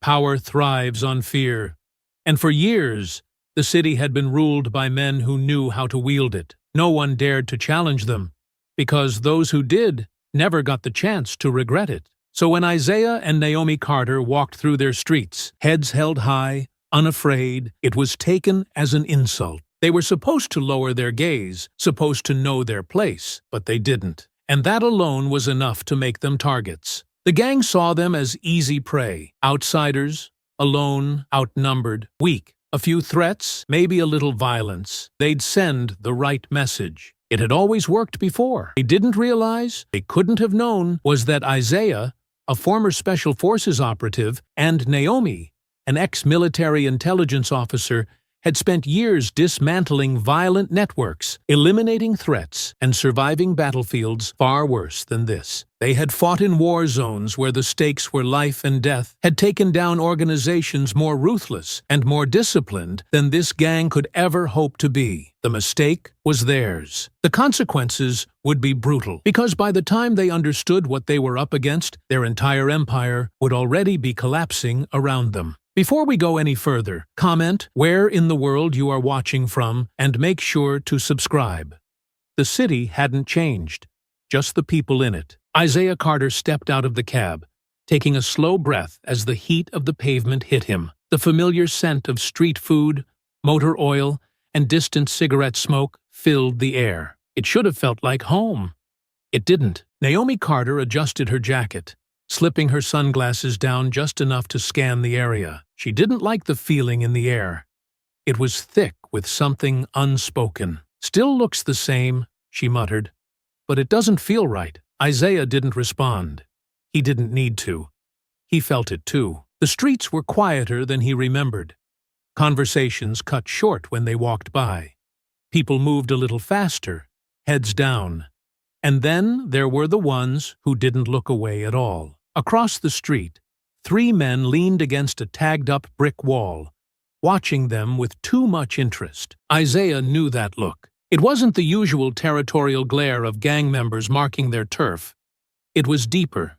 Power thrives on fear. And for years, the city had been ruled by men who knew how to wield it. No one dared to challenge them, because those who did never got the chance to regret it. So when Isaiah and Naomi Carter walked through their streets, heads held high, unafraid, it was taken as an insult. They were supposed to lower their gaze, supposed to know their place, but they didn't. And that alone was enough to make them targets. The gang saw them as easy prey, outsiders, alone, outnumbered, weak. A few threats, maybe a little violence. They'd send the right message. It had always worked before. They didn't realize, they couldn't have known, was that Isaiah, a former Special Forces operative, and Naomi, an ex-military intelligence officer, had spent years dismantling violent networks, eliminating threats, and surviving battlefields far worse than this. They had fought in war zones where the stakes were life and death, had taken down organizations more ruthless and more disciplined than this gang could ever hope to be. The mistake was theirs. The consequences would be brutal, because by the time they understood what they were up against, their entire empire would already be collapsing around them. Before we go any further, comment where in the world you are watching from and make sure to subscribe. The city hadn't changed, just the people in it. Isaiah Carter stepped out of the cab, taking a slow breath as the heat of the pavement hit him. The familiar scent of street food, motor oil, and distant cigarette smoke filled the air. It should have felt like home. It didn't. Naomi Carter adjusted her jacket, slipping her sunglasses down just enough to scan the area. She didn't like the feeling in the air. It was thick with something unspoken. "Still looks the same," she muttered. "But it doesn't feel right." Isaiah didn't respond. He didn't need to. He felt it too. The streets were quieter than he remembered. Conversations cut short when they walked by. People moved a little faster, heads down. And then there were the ones who didn't look away at all. Across the street, 3 men leaned against a tagged-up brick wall, watching them with too much interest. Isaiah knew that look. It wasn't the usual territorial glare of gang members marking their turf. It was deeper,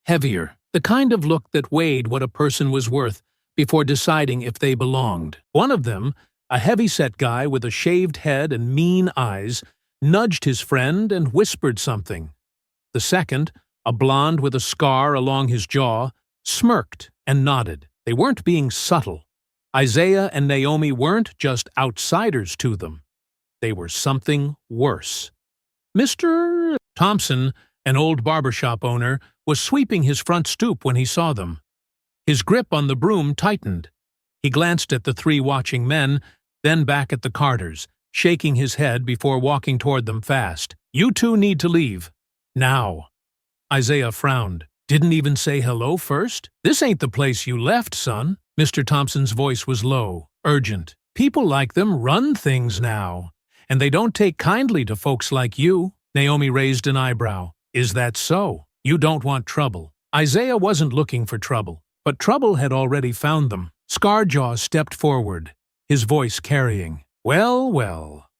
heavier, the kind of look that weighed what a person was worth before deciding if they belonged. One of them, a heavy-set guy with a shaved head and mean eyes, nudged his friend and whispered something. The second, a blonde with a scar along his jaw, smirked and nodded. They weren't being subtle. Isaiah and Naomi weren't just outsiders to them. They were something worse. Mr. Thompson, an old barbershop owner, was sweeping his front stoop when he saw them. His grip on the broom tightened. He glanced at the 3 watching men, then back at the Carters, shaking his head before walking toward them fast. "You 2 need to leave. Now." Isaiah frowned. "Didn't even say hello first? This ain't the place you left, son." Mr. Thompson's voice was low, urgent. "People like them run things now, and they don't take kindly to folks like you." Naomi raised an eyebrow. "Is that so? You don't want trouble." Isaiah wasn't looking for trouble, but trouble had already found them. Scarjaw stepped forward, his voice carrying. "Well, well.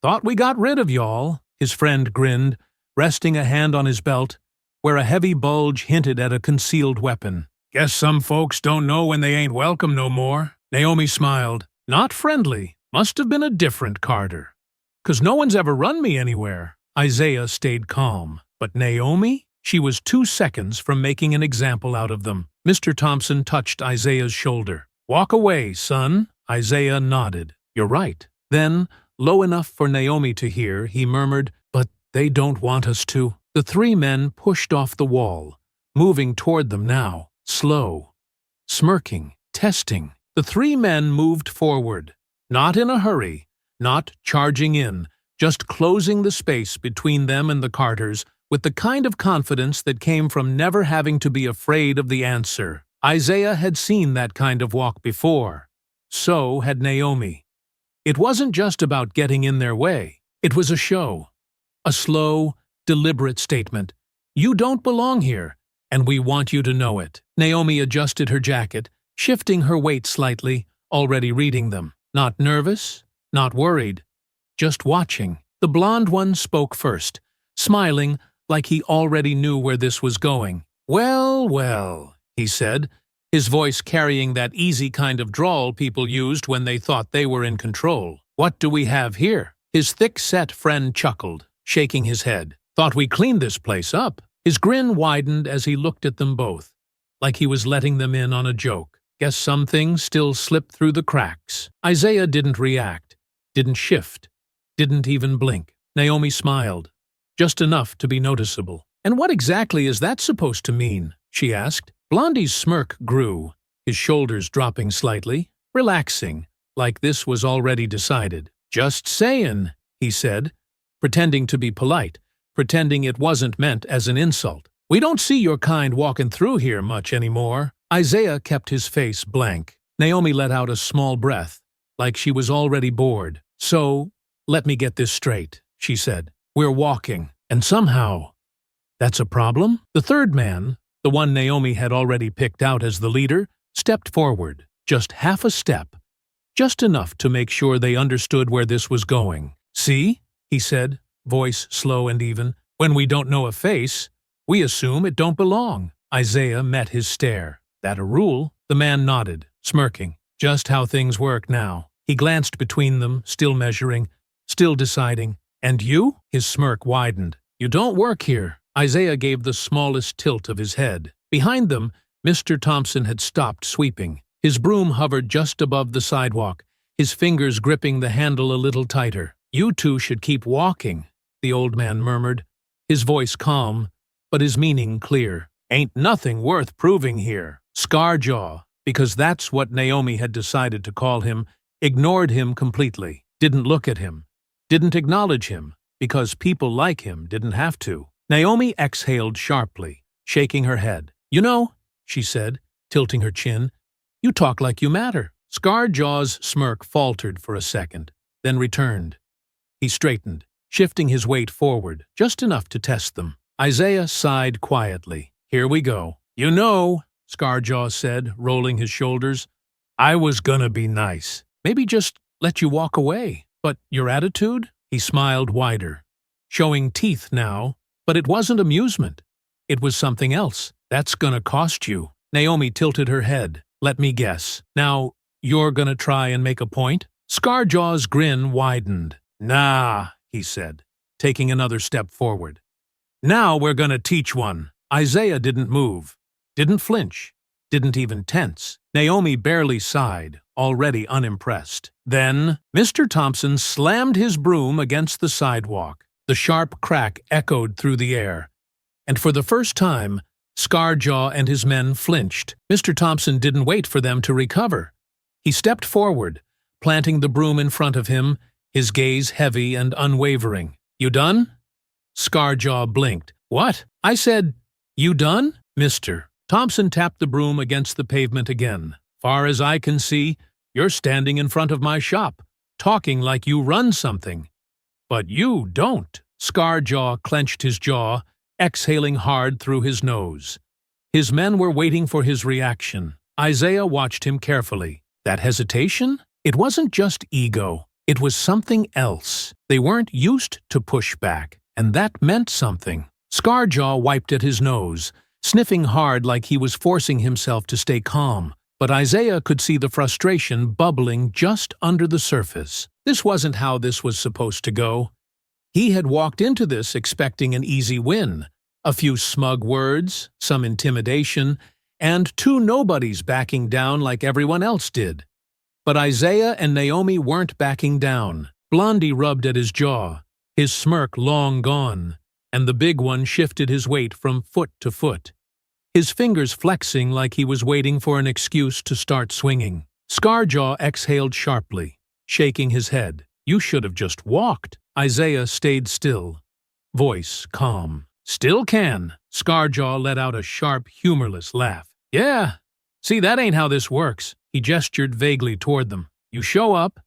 Thought we got rid of y'all." His friend grinned, resting a hand on his belt, where a heavy bulge hinted at a concealed weapon. "Guess some folks don't know when they ain't welcome no more." Naomi smiled. "Not friendly. Must have been a different Carter. 'Cause no one's ever run me anywhere." Isaiah stayed calm. But Naomi? She was 2 seconds from making an example out of them. Mr. Thompson touched Isaiah's shoulder. "Walk away, son." Isaiah nodded. "You're right." Then, low enough for Naomi to hear, he murmured, "But they don't want us to." The 3 men pushed off the wall, moving toward them now, slow, smirking, testing. The 3 men moved forward, not in a hurry, not charging in, just closing the space between them and the Carters with the kind of confidence that came from never having to be afraid of the answer. Isaiah had seen that kind of walk before. So had Naomi. It wasn't just about getting in their way. It was a show. A slow, deliberate statement. "You don't belong here, and we want you to know it." Naomi adjusted her jacket, shifting her weight slightly, already reading them. Not nervous, not worried, just watching. The blonde one spoke first, smiling like he already knew where this was going. "Well, well," he said, his voice carrying that easy kind of drawl people used when they thought they were in control. "What do we have here?" His thick-set friend chuckled, shaking his head. "Thought we cleaned this place up." His grin widened as he looked at them both, like he was letting them in on a joke. Guess some things still slip through the cracks. Isaiah didn't react, didn't shift, didn't even blink. Naomi smiled, just enough to be noticeable. "And what exactly is that supposed to mean?" she asked. Blondie's smirk grew, his shoulders dropping slightly, relaxing, like this was already decided. "Just sayin'," he said, pretending to be polite, pretending it wasn't meant as an insult. "We don't see your kind walking through here much anymore." Isaiah kept his face blank. Naomi let out a small breath, like she was already bored. "So, let me get this straight," she said. "We're walking, and somehow that's a problem?" The third man, the one Naomi had already picked out as the leader, stepped forward, just half a step, just enough to make sure they understood where this was going. "See," he said, voice slow and even, "when we don't know a face, we assume it don't belong." Isaiah met his stare. "That a rule?" The man nodded, smirking. "Just how things work now." He glanced between them, still measuring, still deciding. "And you?" His smirk widened. "You don't work here." Isaiah gave the smallest tilt of his head. Behind them, Mr. Thompson had stopped sweeping. His broom hovered just above the sidewalk, his fingers gripping the handle a little tighter. "You two should keep walking," the old man murmured, his voice calm, but his meaning clear. "Ain't nothing worth proving here." Scarjaw, because that's what Naomi had decided to call him, ignored him completely, didn't look at him, didn't acknowledge him, because people like him didn't have to. Naomi exhaled sharply, shaking her head. "You know," she said, tilting her chin, "you talk like you matter." Scarjaw's smirk faltered for a second, then returned. He straightened, shifting his weight forward, just enough to test them. Isaiah sighed quietly. "Here we go." "You know," Scarjaw said, rolling his shoulders, "I was gonna be nice. Maybe just let you walk away. But your attitude?" He smiled wider, showing teeth now, but it wasn't amusement. It was something else. "That's gonna cost you." Naomi tilted her head. "Let me guess. Now, you're gonna try and make a point?" Scarjaw's grin widened. "Nah," he said, taking another step forward. "Now we're gonna teach one." Isaiah didn't move, didn't flinch, didn't even tense. Naomi barely sighed, already unimpressed. Then, Mr. Thompson slammed his broom against the sidewalk. The sharp crack echoed through the air, and for the first time, Scarjaw and his men flinched. Mr. Thompson didn't wait for them to recover. He stepped forward, planting the broom in front of him, his gaze heavy and unwavering. "You done?" Scarjaw blinked. "What?" "I said, you done?" "Mister." Thompson tapped the broom against the pavement again. "Far as I can see, you're standing in front of my shop, talking like you run something. But you don't." Scarjaw clenched his jaw, exhaling hard through his nose. His men were waiting for his reaction. Isaiah watched him carefully. That hesitation? It wasn't just ego. It was something else. They weren't used to pushback, and that meant something. Scarjaw wiped at his nose, sniffing hard like he was forcing himself to stay calm. But Isaiah could see the frustration bubbling just under the surface. This wasn't how this was supposed to go. He had walked into this expecting an easy win, a few smug words, some intimidation, and two nobodies backing down like everyone else did. But Isaiah and Naomi weren't backing down. Blondie rubbed at his jaw, his smirk long gone, and the big one shifted his weight from foot to foot, his fingers flexing like he was waiting for an excuse to start swinging. Scarjaw exhaled sharply, shaking his head. "You should have just walked." Isaiah stayed still, voice calm. "Still can." Scarjaw let out a sharp, humorless laugh. "Yeah, see, that ain't how this works." He gestured vaguely toward them. "You show up,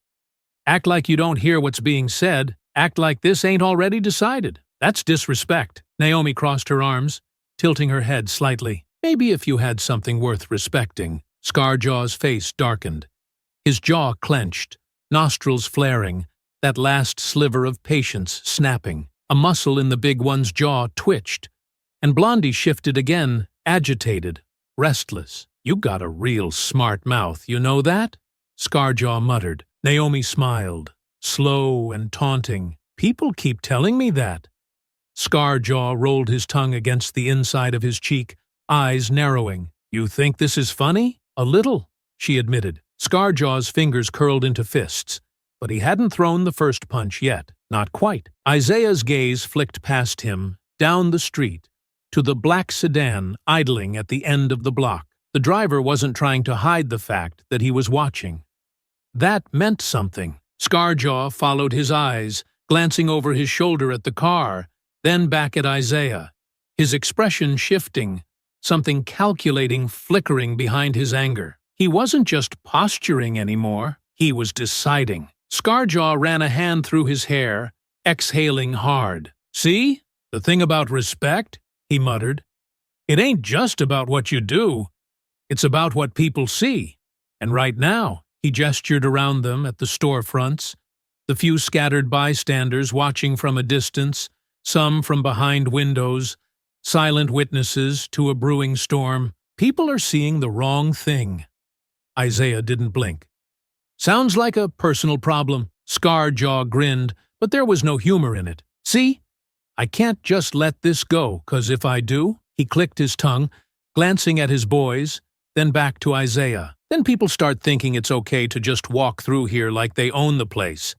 act like you don't hear what's being said, act like this ain't already decided. That's disrespect." Naomi crossed her arms, tilting her head slightly. "Maybe if you had something worth respecting." Scarjaw's face darkened, his jaw clenched, nostrils flaring, that last sliver of patience snapping. A muscle in the big one's jaw twitched, and Blondie shifted again, agitated, restless. You got a real smart mouth, you know that? Scarjaw muttered. Naomi smiled, slow and taunting. People keep telling me that. Scarjaw rolled his tongue against the inside of his cheek, eyes narrowing. You think this is funny? A little, she admitted. Scarjaw's fingers curled into fists, but he hadn't thrown the first punch yet. Not quite. Isaiah's gaze flicked past him, down the street, to the black sedan idling at the end of the block. The driver wasn't trying to hide the fact that he was watching. That meant something. Scarjaw followed his eyes, glancing over his shoulder at the car, then back at Isaiah, his expression shifting, something calculating flickering behind his anger. He wasn't just posturing anymore, he was deciding. Scarjaw ran a hand through his hair, exhaling hard. See? The thing about respect? He muttered. It ain't just about what you do. It's about what people see. And right now, he gestured around them at the storefronts, the few scattered bystanders watching from a distance, some from behind windows, silent witnesses to a brewing storm. People are seeing the wrong thing. Isaiah didn't blink. Sounds like a personal problem. Scarjaw grinned, but there was no humor in it. See? I can't just let this go, 'cause if I do, he clicked his tongue, glancing at his boys, then back to Isaiah. Then people start thinking it's okay to just walk through here like they own the place.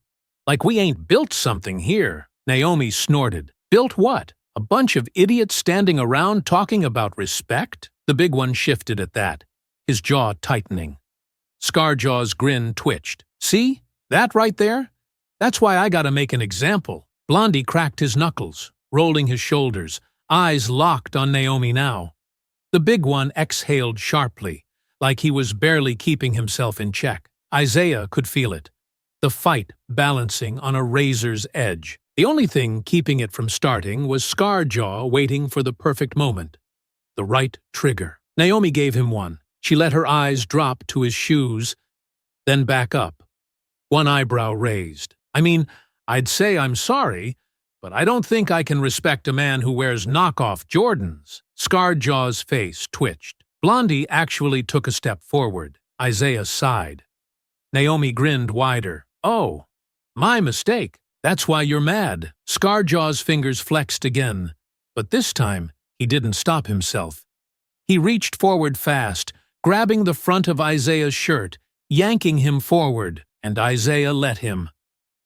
Like we ain't built something here. Naomi snorted. Built what? A bunch of idiots standing around talking about respect? The big one shifted at that, his jaw tightening. Scarjaw's grin twitched. See? That right there? That's why I gotta make an example. Blondie cracked his knuckles, rolling his shoulders, eyes locked on Naomi now. The big one exhaled sharply, like he was barely keeping himself in check. Isaiah could feel it, the fight balancing on a razor's edge. The only thing keeping it from starting was Scarjaw waiting for the perfect moment, the right trigger. Naomi gave him one. She let her eyes drop to his shoes, then back up, one eyebrow raised. I mean, I'd say I'm sorry, but I don't think I can respect a man who wears knockoff Jordans. Scarjaw's face twitched. Blondie actually took a step forward. Isaiah sighed. Naomi grinned wider. Oh, my mistake. That's why you're mad. Scarjaw's fingers flexed again, but this time he didn't stop himself. He reached forward fast, grabbing the front of Isaiah's shirt, yanking him forward, and Isaiah let him.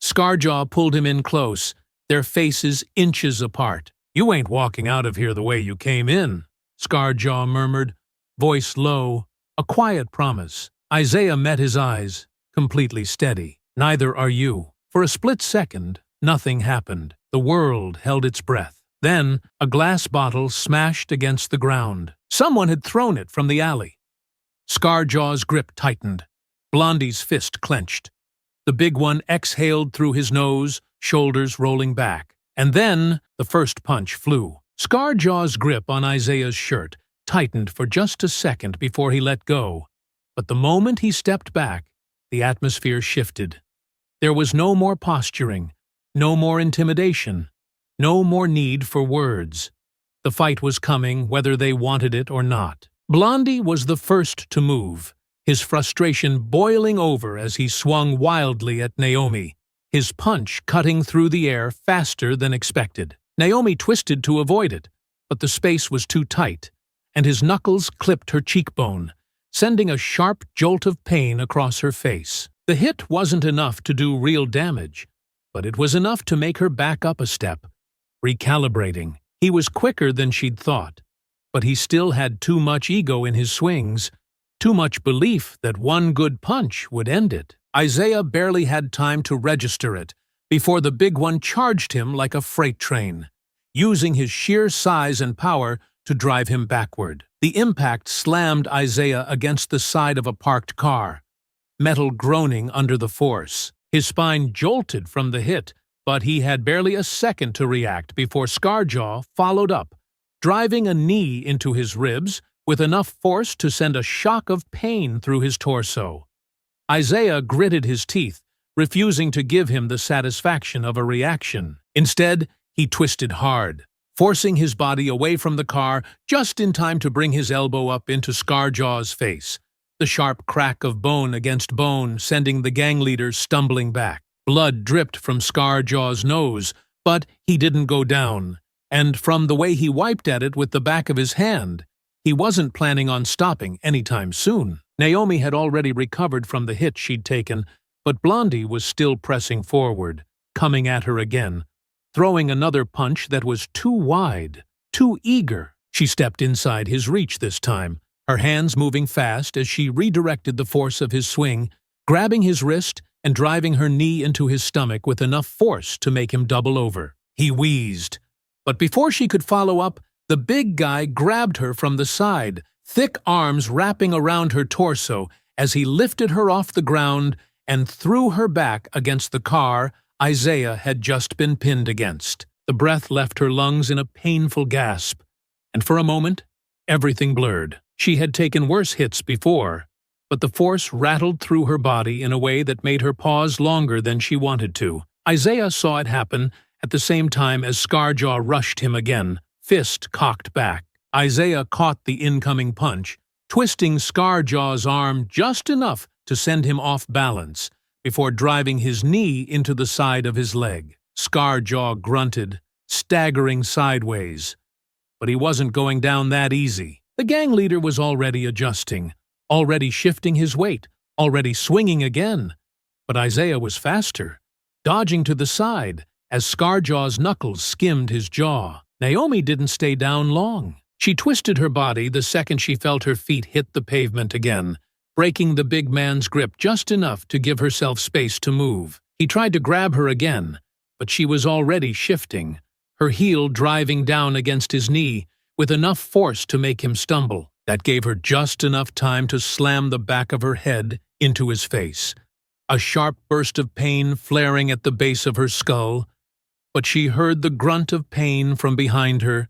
Scarjaw pulled him in close, their faces inches apart. You ain't walking out of here the way you came in, Scarjaw murmured, voice low, a quiet promise. Isaiah met his eyes, completely steady. Neither are you. For a split second, nothing happened. The world held its breath. Then, a glass bottle smashed against the ground. Someone had thrown it from the alley. Scarjaw's grip tightened. Blondie's fist clenched. The big one exhaled through his nose, shoulders rolling back. And then, the first punch flew. Scarjaw's grip on Isaiah's shirt tightened for just a second before he let go. But the moment he stepped back, the atmosphere shifted. There was no more posturing, no more intimidation, no more need for words. The fight was coming whether they wanted it or not. Blondie was the first to move, his frustration boiling over as he swung wildly at Naomi, his punch cutting through the air faster than expected. Naomi twisted to avoid it, but the space was too tight, and his knuckles clipped her cheekbone, sending a sharp jolt of pain across her face. The hit wasn't enough to do real damage, but it was enough to make her back up a step, recalibrating. He was quicker than she'd thought, but he still had too much ego in his swings, too much belief that one good punch would end it. Isaiah barely had time to register it before the big one charged him like a freight train, using his sheer size and power to drive him backward. The impact slammed Isaiah against the side of a parked car, metal groaning under the force. His spine jolted from the hit, but he had barely a second to react before Scarjaw followed up, driving a knee into his ribs with enough force to send a shock of pain through his torso. Isaiah gritted his teeth, refusing to give him the satisfaction of a reaction. Instead, he twisted hard, forcing his body away from the car just in time to bring his elbow up into Scarjaw's face. The sharp crack of bone against bone sending the gang leader stumbling back. Blood dripped from Scarjaw's nose, but he didn't go down, and from the way he wiped at it with the back of his hand, he wasn't planning on stopping anytime soon. Naomi had already recovered from the hit she'd taken, but Blondie was still pressing forward, coming at her again, throwing another punch that was too wide, too eager. She stepped inside his reach this time, her hands moving fast as she redirected the force of his swing, grabbing his wrist and driving her knee into his stomach with enough force to make him double over. He wheezed, but before she could follow up, the big guy grabbed her from the side, thick arms wrapping around her torso as he lifted her off the ground and threw her back against the car Isaiah had just been pinned against. The breath left her lungs in a painful gasp, and for a moment, everything blurred. She had taken worse hits before, but the force rattled through her body in a way that made her pause longer than she wanted to. Isaiah saw it happen at the same time as Scarjaw rushed him again, fist cocked back. Isaiah caught the incoming punch, twisting Scarjaw's arm just enough to send him off balance before driving his knee into the side of his leg. Scarjaw grunted, staggering sideways. But he wasn't going down that easy. The gang leader was already adjusting, already shifting his weight, already swinging again. But Isaiah was faster, dodging to the side as Scarjaw's knuckles skimmed his jaw. Naomi didn't stay down long. She twisted her body the second she felt her feet hit the pavement again, breaking the big man's grip just enough to give herself space to move. He tried to grab her again, but she was already shifting, her heel driving down against his knee with enough force to make him stumble. That gave her just enough time to slam the back of her head into his face, a sharp burst of pain flaring at the base of her skull. But she heard the grunt of pain from behind her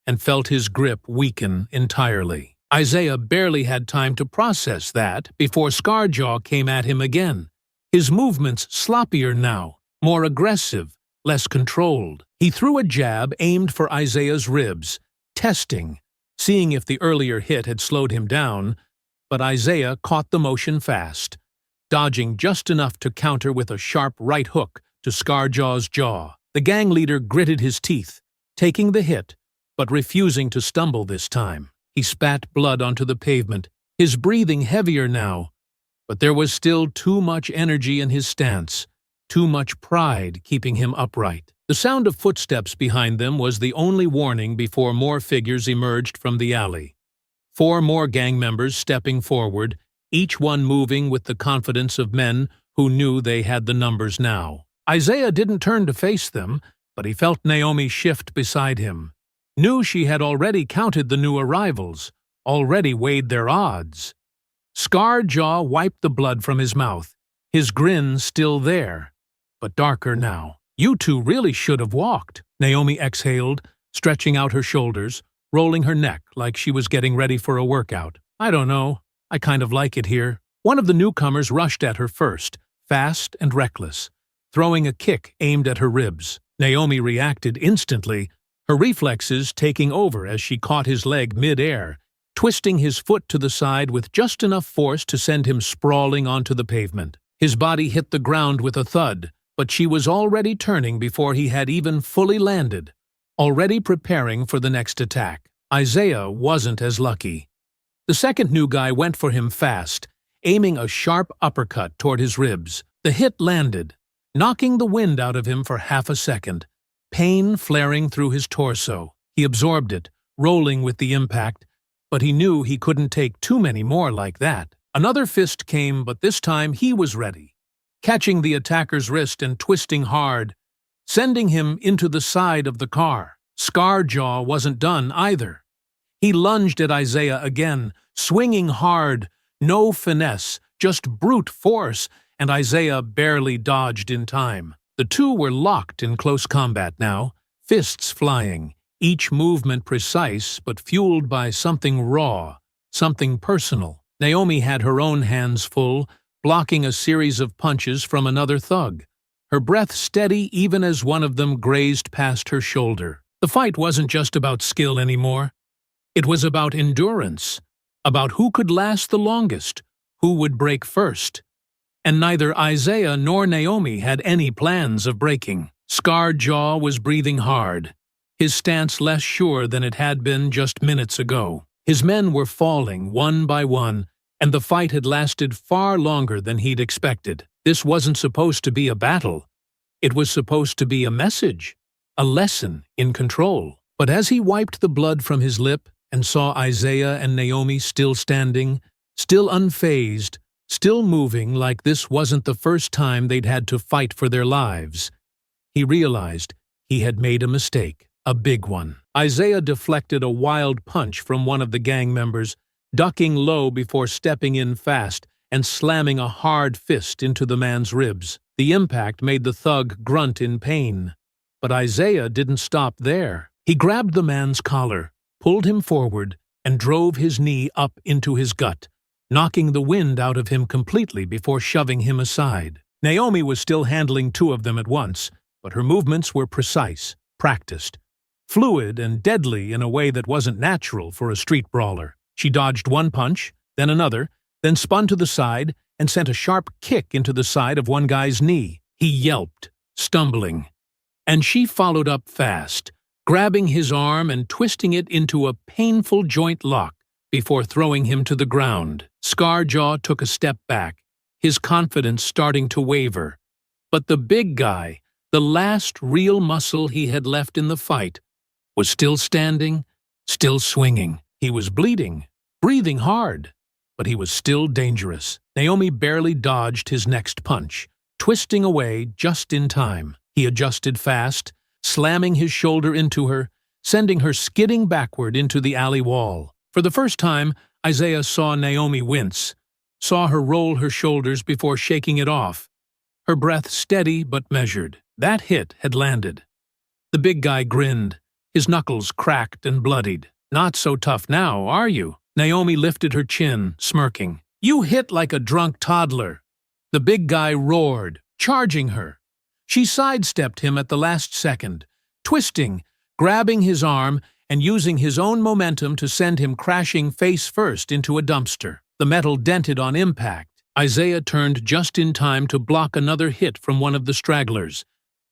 and felt his grip weaken entirely. Isaiah barely had time to process that before Scarjaw came at him again, his movements sloppier now, more aggressive, less controlled. He threw a jab aimed for Isaiah's ribs, testing, seeing if the earlier hit had slowed him down, but Isaiah caught the motion fast, dodging just enough to counter with a sharp right hook to Scarjaw's jaw. The gang leader gritted his teeth, taking the hit, but refusing to stumble this time. He spat blood onto the pavement, his breathing heavier now, but there was still too much energy in his stance, too much pride keeping him upright. The sound of footsteps behind them was the only warning before more figures emerged from the alley. 4 more gang members stepping forward, each one moving with the confidence of men who knew they had the numbers now. Isaiah didn't turn to face them, but he felt Naomi shift beside him, knew she had already counted the new arrivals, already weighed their odds. Scarjaw wiped the blood from his mouth, his grin still there, but darker now. "You two really should have walked," Naomi exhaled, stretching out her shoulders, rolling her neck like she was getting ready for a workout. "I don't know. I kind of like it here." One of the newcomers rushed at her first, fast and reckless, throwing a kick aimed at her ribs. Naomi reacted instantly, her reflexes taking over as she caught his leg mid-air, twisting his foot to the side with just enough force to send him sprawling onto the pavement. His body hit the ground with a thud, but she was already turning before he had even fully landed, already preparing for the next attack. Isaiah wasn't as lucky. The second new guy went for him fast, aiming a sharp uppercut toward his ribs. The hit landed, knocking the wind out of him for half a second, pain flaring through his torso. He absorbed it, rolling with the impact, but he knew he couldn't take too many more like that. Another fist came, but this time he was ready, catching the attacker's wrist and twisting hard, sending him into the side of the car. Scarjaw wasn't done either. He lunged at Isaiah again, swinging hard, no finesse, just brute force, and Isaiah barely dodged in time. The two were locked in close combat now, fists flying, each movement precise but fueled by something raw, something personal. Naomi had her own hands full, blocking a series of punches from another thug, her breath steady even as one of them grazed past her shoulder. The fight wasn't just about skill anymore. It was about endurance, about who could last the longest, who would break first. And neither Isaiah nor Naomi had any plans of breaking. Scarred Jaw was breathing hard, his stance less sure than it had been just minutes ago. His men were falling one by one, and the fight had lasted far longer than he'd expected. This wasn't supposed to be a battle. It was supposed to be a message, a lesson in control. But as he wiped the blood from his lip and saw Isaiah and Naomi still standing, still unfazed, still moving like this wasn't the first time they'd had to fight for their lives, he realized he had made a mistake, a big one. Isaiah deflected a wild punch from one of the gang members, ducking low before stepping in fast and slamming a hard fist into the man's ribs. The impact made the thug grunt in pain. But Isaiah didn't stop there. He grabbed the man's collar, pulled him forward, and drove his knee up into his gut, knocking the wind out of him completely before shoving him aside. Naomi was still handling two of them at once, but her movements were precise, practiced, fluid and deadly in a way that wasn't natural for a street brawler. She dodged one punch, then another, then spun to the side and sent a sharp kick into the side of one guy's knee. He yelped, stumbling, and she followed up fast, grabbing his arm and twisting it into a painful joint lock before throwing him to the ground. Scarred Jaw took a step back, his confidence starting to waver. But the big guy, the last real muscle he had left in the fight, was still standing, still swinging. He was bleeding, breathing hard, but he was still dangerous. Naomi barely dodged his next punch, twisting away just in time. He adjusted fast, slamming his shoulder into her, sending her skidding backward into the alley wall. For the first time, Isaiah saw Naomi wince, saw her roll her shoulders before shaking it off, her breath steady but measured. That hit had landed. The big guy grinned, his knuckles cracked and bloodied. "Not so tough now, are you?" Naomi lifted her chin, smirking. "You hit like a drunk toddler." The big guy roared, charging her. She sidestepped him at the last second, twisting, grabbing his arm, and using his own momentum to send him crashing face first into a dumpster. The metal dented on impact. Isaiah turned just in time to block another hit from one of the stragglers.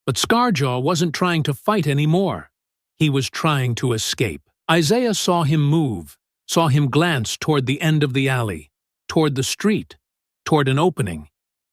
But Scarred Jaw wasn't trying to fight anymore. He was trying to escape. Isaiah saw him move, saw him glance toward the end of the alley, toward the street, toward an opening.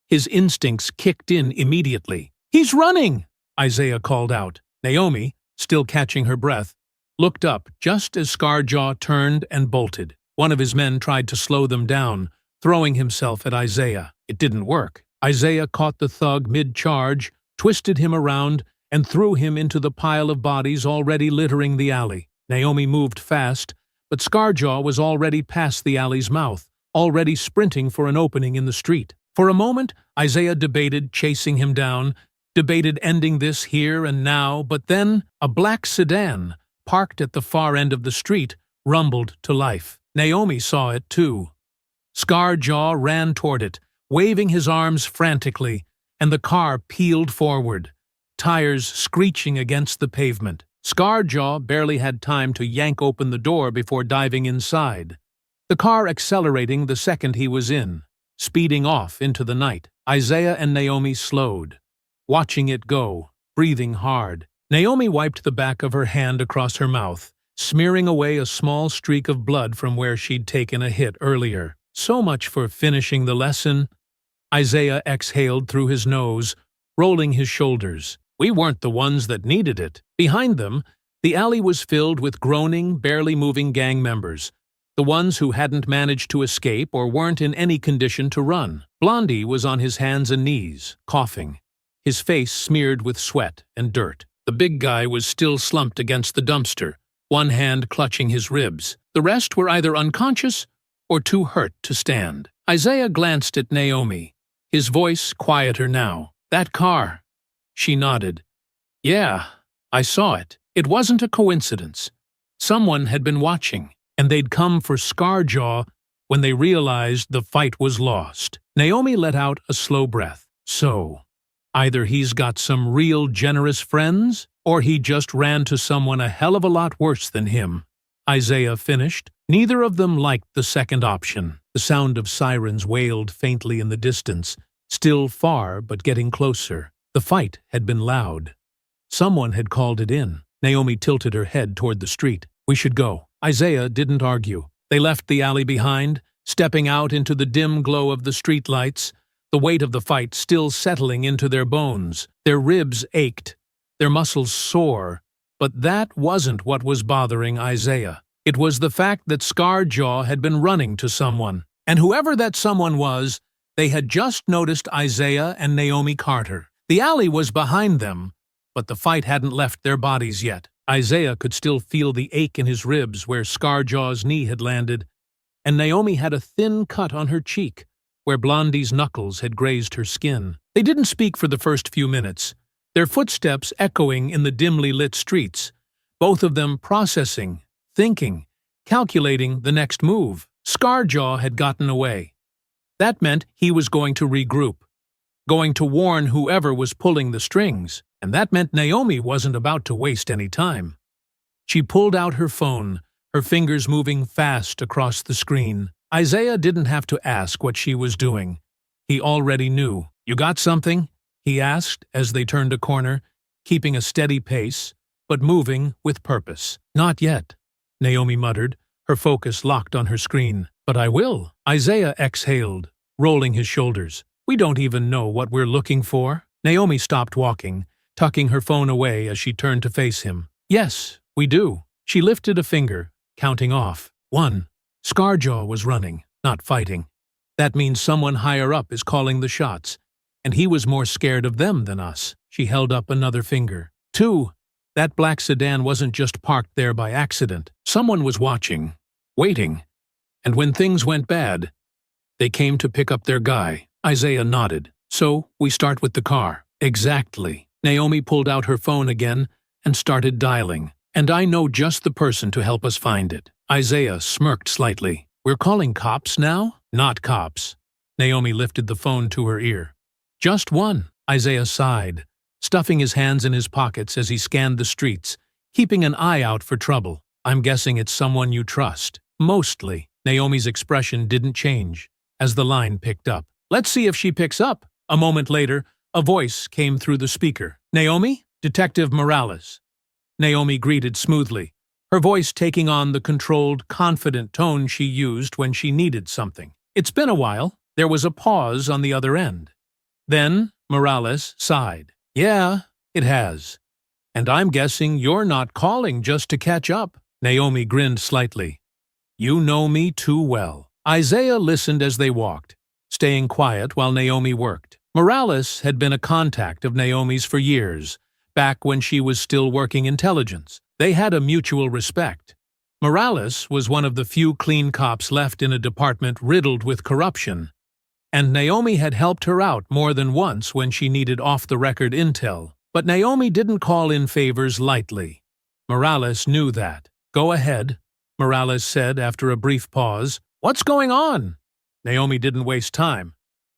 His instincts kicked in immediately. "He's running!" Isaiah called out. Naomi, still catching her breath, looked up just as Scarred Jaw turned and bolted. One of his men tried to slow them down, throwing himself at Isaiah. It didn't work. Isaiah caught the thug mid-charge, twisted him around, and threw him into the pile of bodies already littering the alley. Naomi moved fast, but Scarred Jaw was already past the alley's mouth, already sprinting for an opening in the street. For a moment, Isaiah debated chasing him down, debated ending this here and now, but then a black sedan, parked at the far end of the street, rumbled to life. Naomi saw it too. Scarred Jaw ran toward it, waving his arms frantically, and the car peeled forward, tires screeching against the pavement. Scarred Jaw barely had time to yank open the door before diving inside, the car accelerating the second he was in, speeding off into the night. Isaiah and Naomi slowed, watching it go, breathing hard. Naomi wiped the back of her hand across her mouth, smearing away a small streak of blood from where she'd taken a hit earlier. "So much for finishing the lesson." Isaiah exhaled through his nose, rolling his shoulders. "We weren't the ones that needed it." Behind them, the alley was filled with groaning, barely moving gang members, the ones who hadn't managed to escape or weren't in any condition to run. Blondie was on his hands and knees, coughing, his face smeared with sweat and dirt. The big guy was still slumped against the dumpster, one hand clutching his ribs. The rest were either unconscious or too hurt to stand. Isaiah glanced at Naomi, his voice quieter now. "That car." She nodded. "Yeah, I saw it. It wasn't a coincidence. Someone had been watching, and they'd come for Scarred Jaw when they realized the fight was lost." Naomi let out a slow breath. "So, Either he's got some real generous friends, or he just ran to someone a hell of a lot worse than him. Isaiah finished. Neither of them liked the second option. The sound of sirens wailed faintly in the distance, still far but getting closer. The fight had been loud. Someone had called it in. Naomi tilted her head toward the street. We should go. Isaiah didn't argue. They left the alley behind, stepping out into the dim glow of the streetlights, the weight of the fight still settling into their bones. Their ribs ached, their muscles sore, but that wasn't what was bothering Isaiah. It was the fact that Scarjaw had been running to someone, and whoever that someone was, they had just noticed Isaiah and Naomi Carter. The alley was behind them, but the fight hadn't left their bodies yet. Isaiah could still feel the ache in his ribs where Scarjaw's knee had landed, and Naomi had a thin cut on her cheek, where Blondie's knuckles had grazed her skin. They didn't speak for the first few minutes, their footsteps echoing in the dimly lit streets, both of them processing, thinking, calculating the next move. Scarjaw had gotten away. That meant he was going to regroup, going to warn whoever was pulling the strings, and that meant Naomi wasn't about to waste any time. She pulled out her phone, her fingers moving fast across the screen. Isaiah didn't have to ask what she was doing. He already knew. You got something? He asked as they turned a corner, keeping a steady pace, but moving with purpose. Not yet, Naomi muttered, her focus locked on her screen. But I will. Isaiah exhaled, rolling his shoulders. We don't even know what we're looking for. Naomi stopped walking, tucking her phone away as she turned to face him. Yes, we do. She lifted a finger, counting off. 1. Scarjaw was running, not fighting. That means someone higher up is calling the shots, and he was more scared of them than us. She held up another finger. 2. That black sedan wasn't just parked there by accident. Someone was watching, waiting, and when things went bad, they came to pick up their guy. Isaiah nodded. So, we start with the car. Exactly. Naomi pulled out her phone again and started dialing. And I know just the person to help us find it. Isaiah smirked slightly. We're calling cops now? Not cops. Naomi lifted the phone to her ear. Just one. Isaiah sighed, stuffing his hands in his pockets as he scanned the streets, keeping an eye out for trouble. I'm guessing it's someone you trust. Mostly. Naomi's expression didn't change as the line picked up. Let's see if she picks up. A moment later, a voice came through the speaker. Naomi? Detective Morales. Naomi greeted smoothly, her voice taking on the controlled, confident tone she used when she needed something. It's been a while. There was a pause on the other end. Then Morales sighed. Yeah, it has. And I'm guessing you're not calling just to catch up. Naomi grinned slightly. You know me too well. Isaiah listened as they walked, staying quiet while Naomi worked. Morales had been a contact of Naomi's for years, back when she was still working intelligence. They had a mutual respect. Morales was one of the few clean cops left in a department riddled with corruption, and Naomi had helped her out more than once when she needed off-the-record intel. But Naomi didn't call in favors lightly. Morales knew that. Go ahead, Morales said after a brief pause. What's going on? Naomi didn't waste time.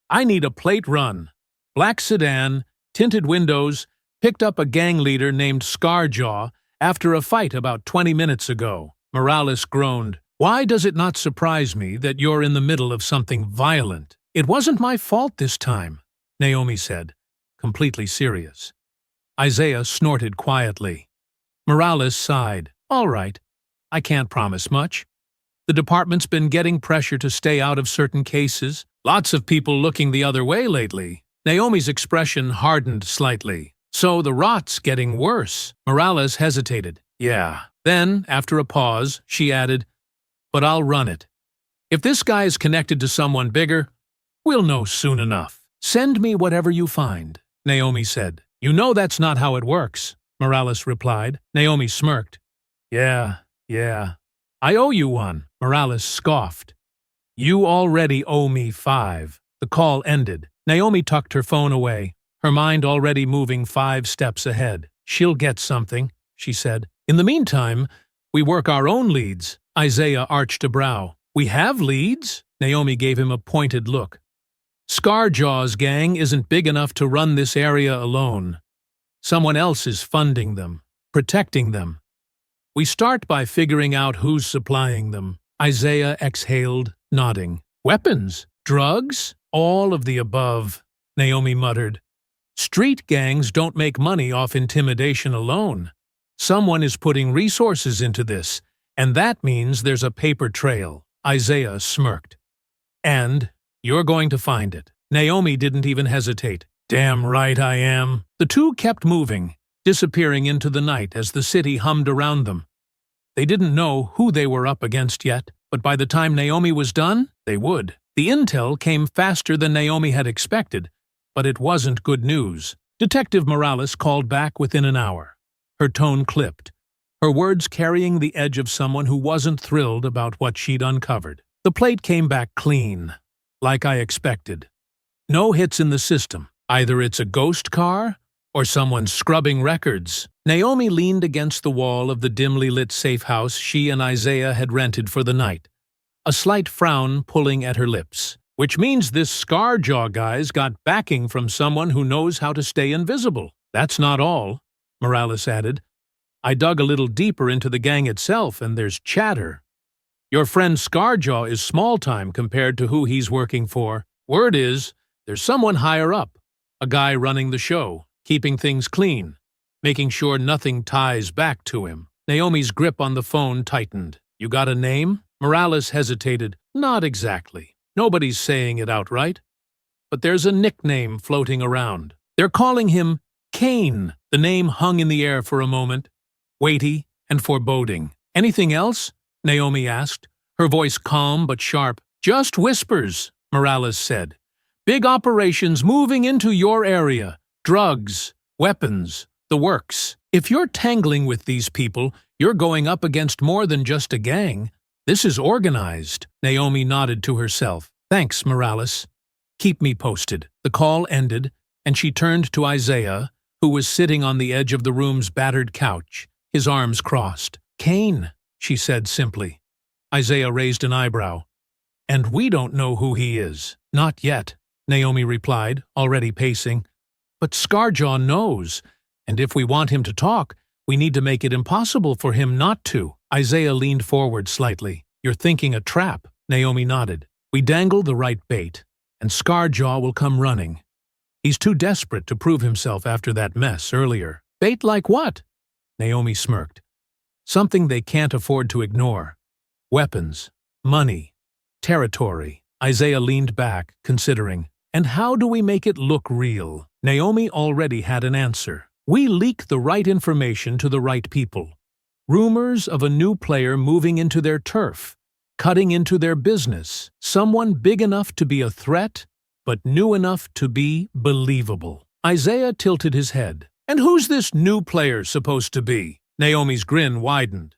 I need a plate run. Black sedan, tinted windows, picked up a gang leader named Scarjaw after a fight about 20 minutes ago. Morales groaned. Why does it not surprise me that you're in the middle of something violent? It wasn't my fault this time, Naomi said, completely serious. Isaiah snorted quietly. Morales sighed. All right, I can't promise much. The department's been getting pressure to stay out of certain cases. Lots of people looking the other way lately. Naomi's expression hardened slightly. So the rot's getting worse. Morales hesitated. Yeah. Then, after a pause, she added, but I'll run it. If this guy is connected to someone bigger, we'll know soon enough. Send me whatever you find, Naomi said. You know that's not how it works, Morales replied. Naomi smirked. Yeah. I owe you one, Morales scoffed. You already owe me 5. The call ended. Naomi tucked her phone away, her mind already moving 5 steps ahead. She'll get something, she said. In the meantime, we work our own leads. Isaiah arched a brow. We have leads? Naomi gave him a pointed look. Scarjaw's gang isn't big enough to run this area alone. Someone else is funding them, protecting them. We start by figuring out who's supplying them. Isaiah exhaled, nodding. Weapons? Drugs? All of the above, Naomi muttered. Street gangs don't make money off intimidation alone. Someone is putting resources into this, and that means there's a paper trail. Isaiah smirked. And you're going to find it. Naomi didn't even hesitate. Damn right I am. The two kept moving, disappearing into the night as the city hummed around them. They didn't know who they were up against yet, but by the time Naomi was done, they would. The intel came faster than Naomi had expected, but it wasn't good news. Detective Morales called back within an hour. Her tone clipped, her words carrying the edge of someone who wasn't thrilled about what she'd uncovered. The plate came back clean, like I expected. No hits in the system. Either it's a ghost car or someone scrubbing records. Naomi leaned against the wall of the dimly lit safe house she and Isaiah had rented for the night, a slight frown pulling at her lips. Which means this Scarjaw guy's got backing from someone who knows how to stay invisible. That's not all, Morales added. I dug a little deeper into the gang itself, and there's chatter. Your friend Scarjaw is small-time compared to who he's working for. Word is, there's someone higher up, a guy running the show, keeping things clean, making sure nothing ties back to him. Naomi's grip on the phone tightened. You got a name? Morales hesitated. Not exactly. Nobody's saying it outright. But there's a nickname floating around. They're calling him Kane. The name hung in the air for a moment, weighty and foreboding. Anything else? Naomi asked, her voice calm but sharp. Just whispers, Morales said. Big operations moving into your area. Drugs, weapons, the works. If you're tangling with these people, you're going up against more than just a gang. This is organized. Naomi nodded to herself. Thanks, Morales. Keep me posted. The call ended, and she turned to Isaiah, who was sitting on the edge of the room's battered couch, his arms crossed. Kane, she said simply. Isaiah raised an eyebrow. And we don't know who he is. Not yet, Naomi replied, already pacing. But Scarjaw knows, and if we want him to talk, we need to make it impossible for him not to. Isaiah leaned forward slightly. You're thinking a trap, Naomi nodded. We dangle the right bait, and Scarjaw will come running. He's too desperate to prove himself after that mess earlier. Bait like what? Naomi smirked. Something they can't afford to ignore. Weapons, money, territory. Isaiah leaned back, considering. And how do we make it look real? Naomi already had an answer. We leak the right information to the right people. Rumors of a new player moving into their turf, cutting into their business. Someone big enough to be a threat, but new enough to be believable. Isaiah tilted his head. And who's this new player supposed to be? Naomi's grin widened.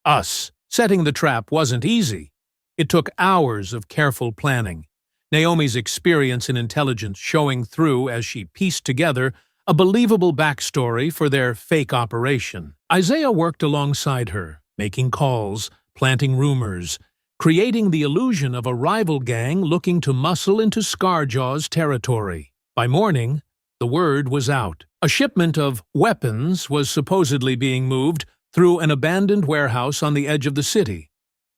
Us. Setting the trap wasn't easy. It took hours of careful planning. Naomi's experience and intelligence showing through as she pieced together a believable backstory for their fake operation. Isaiah worked alongside her, making calls, planting rumors, creating the illusion of a rival gang looking to muscle into Scarjaw's territory. By morning, the word was out. A shipment of weapons was supposedly being moved through an abandoned warehouse on the edge of the city.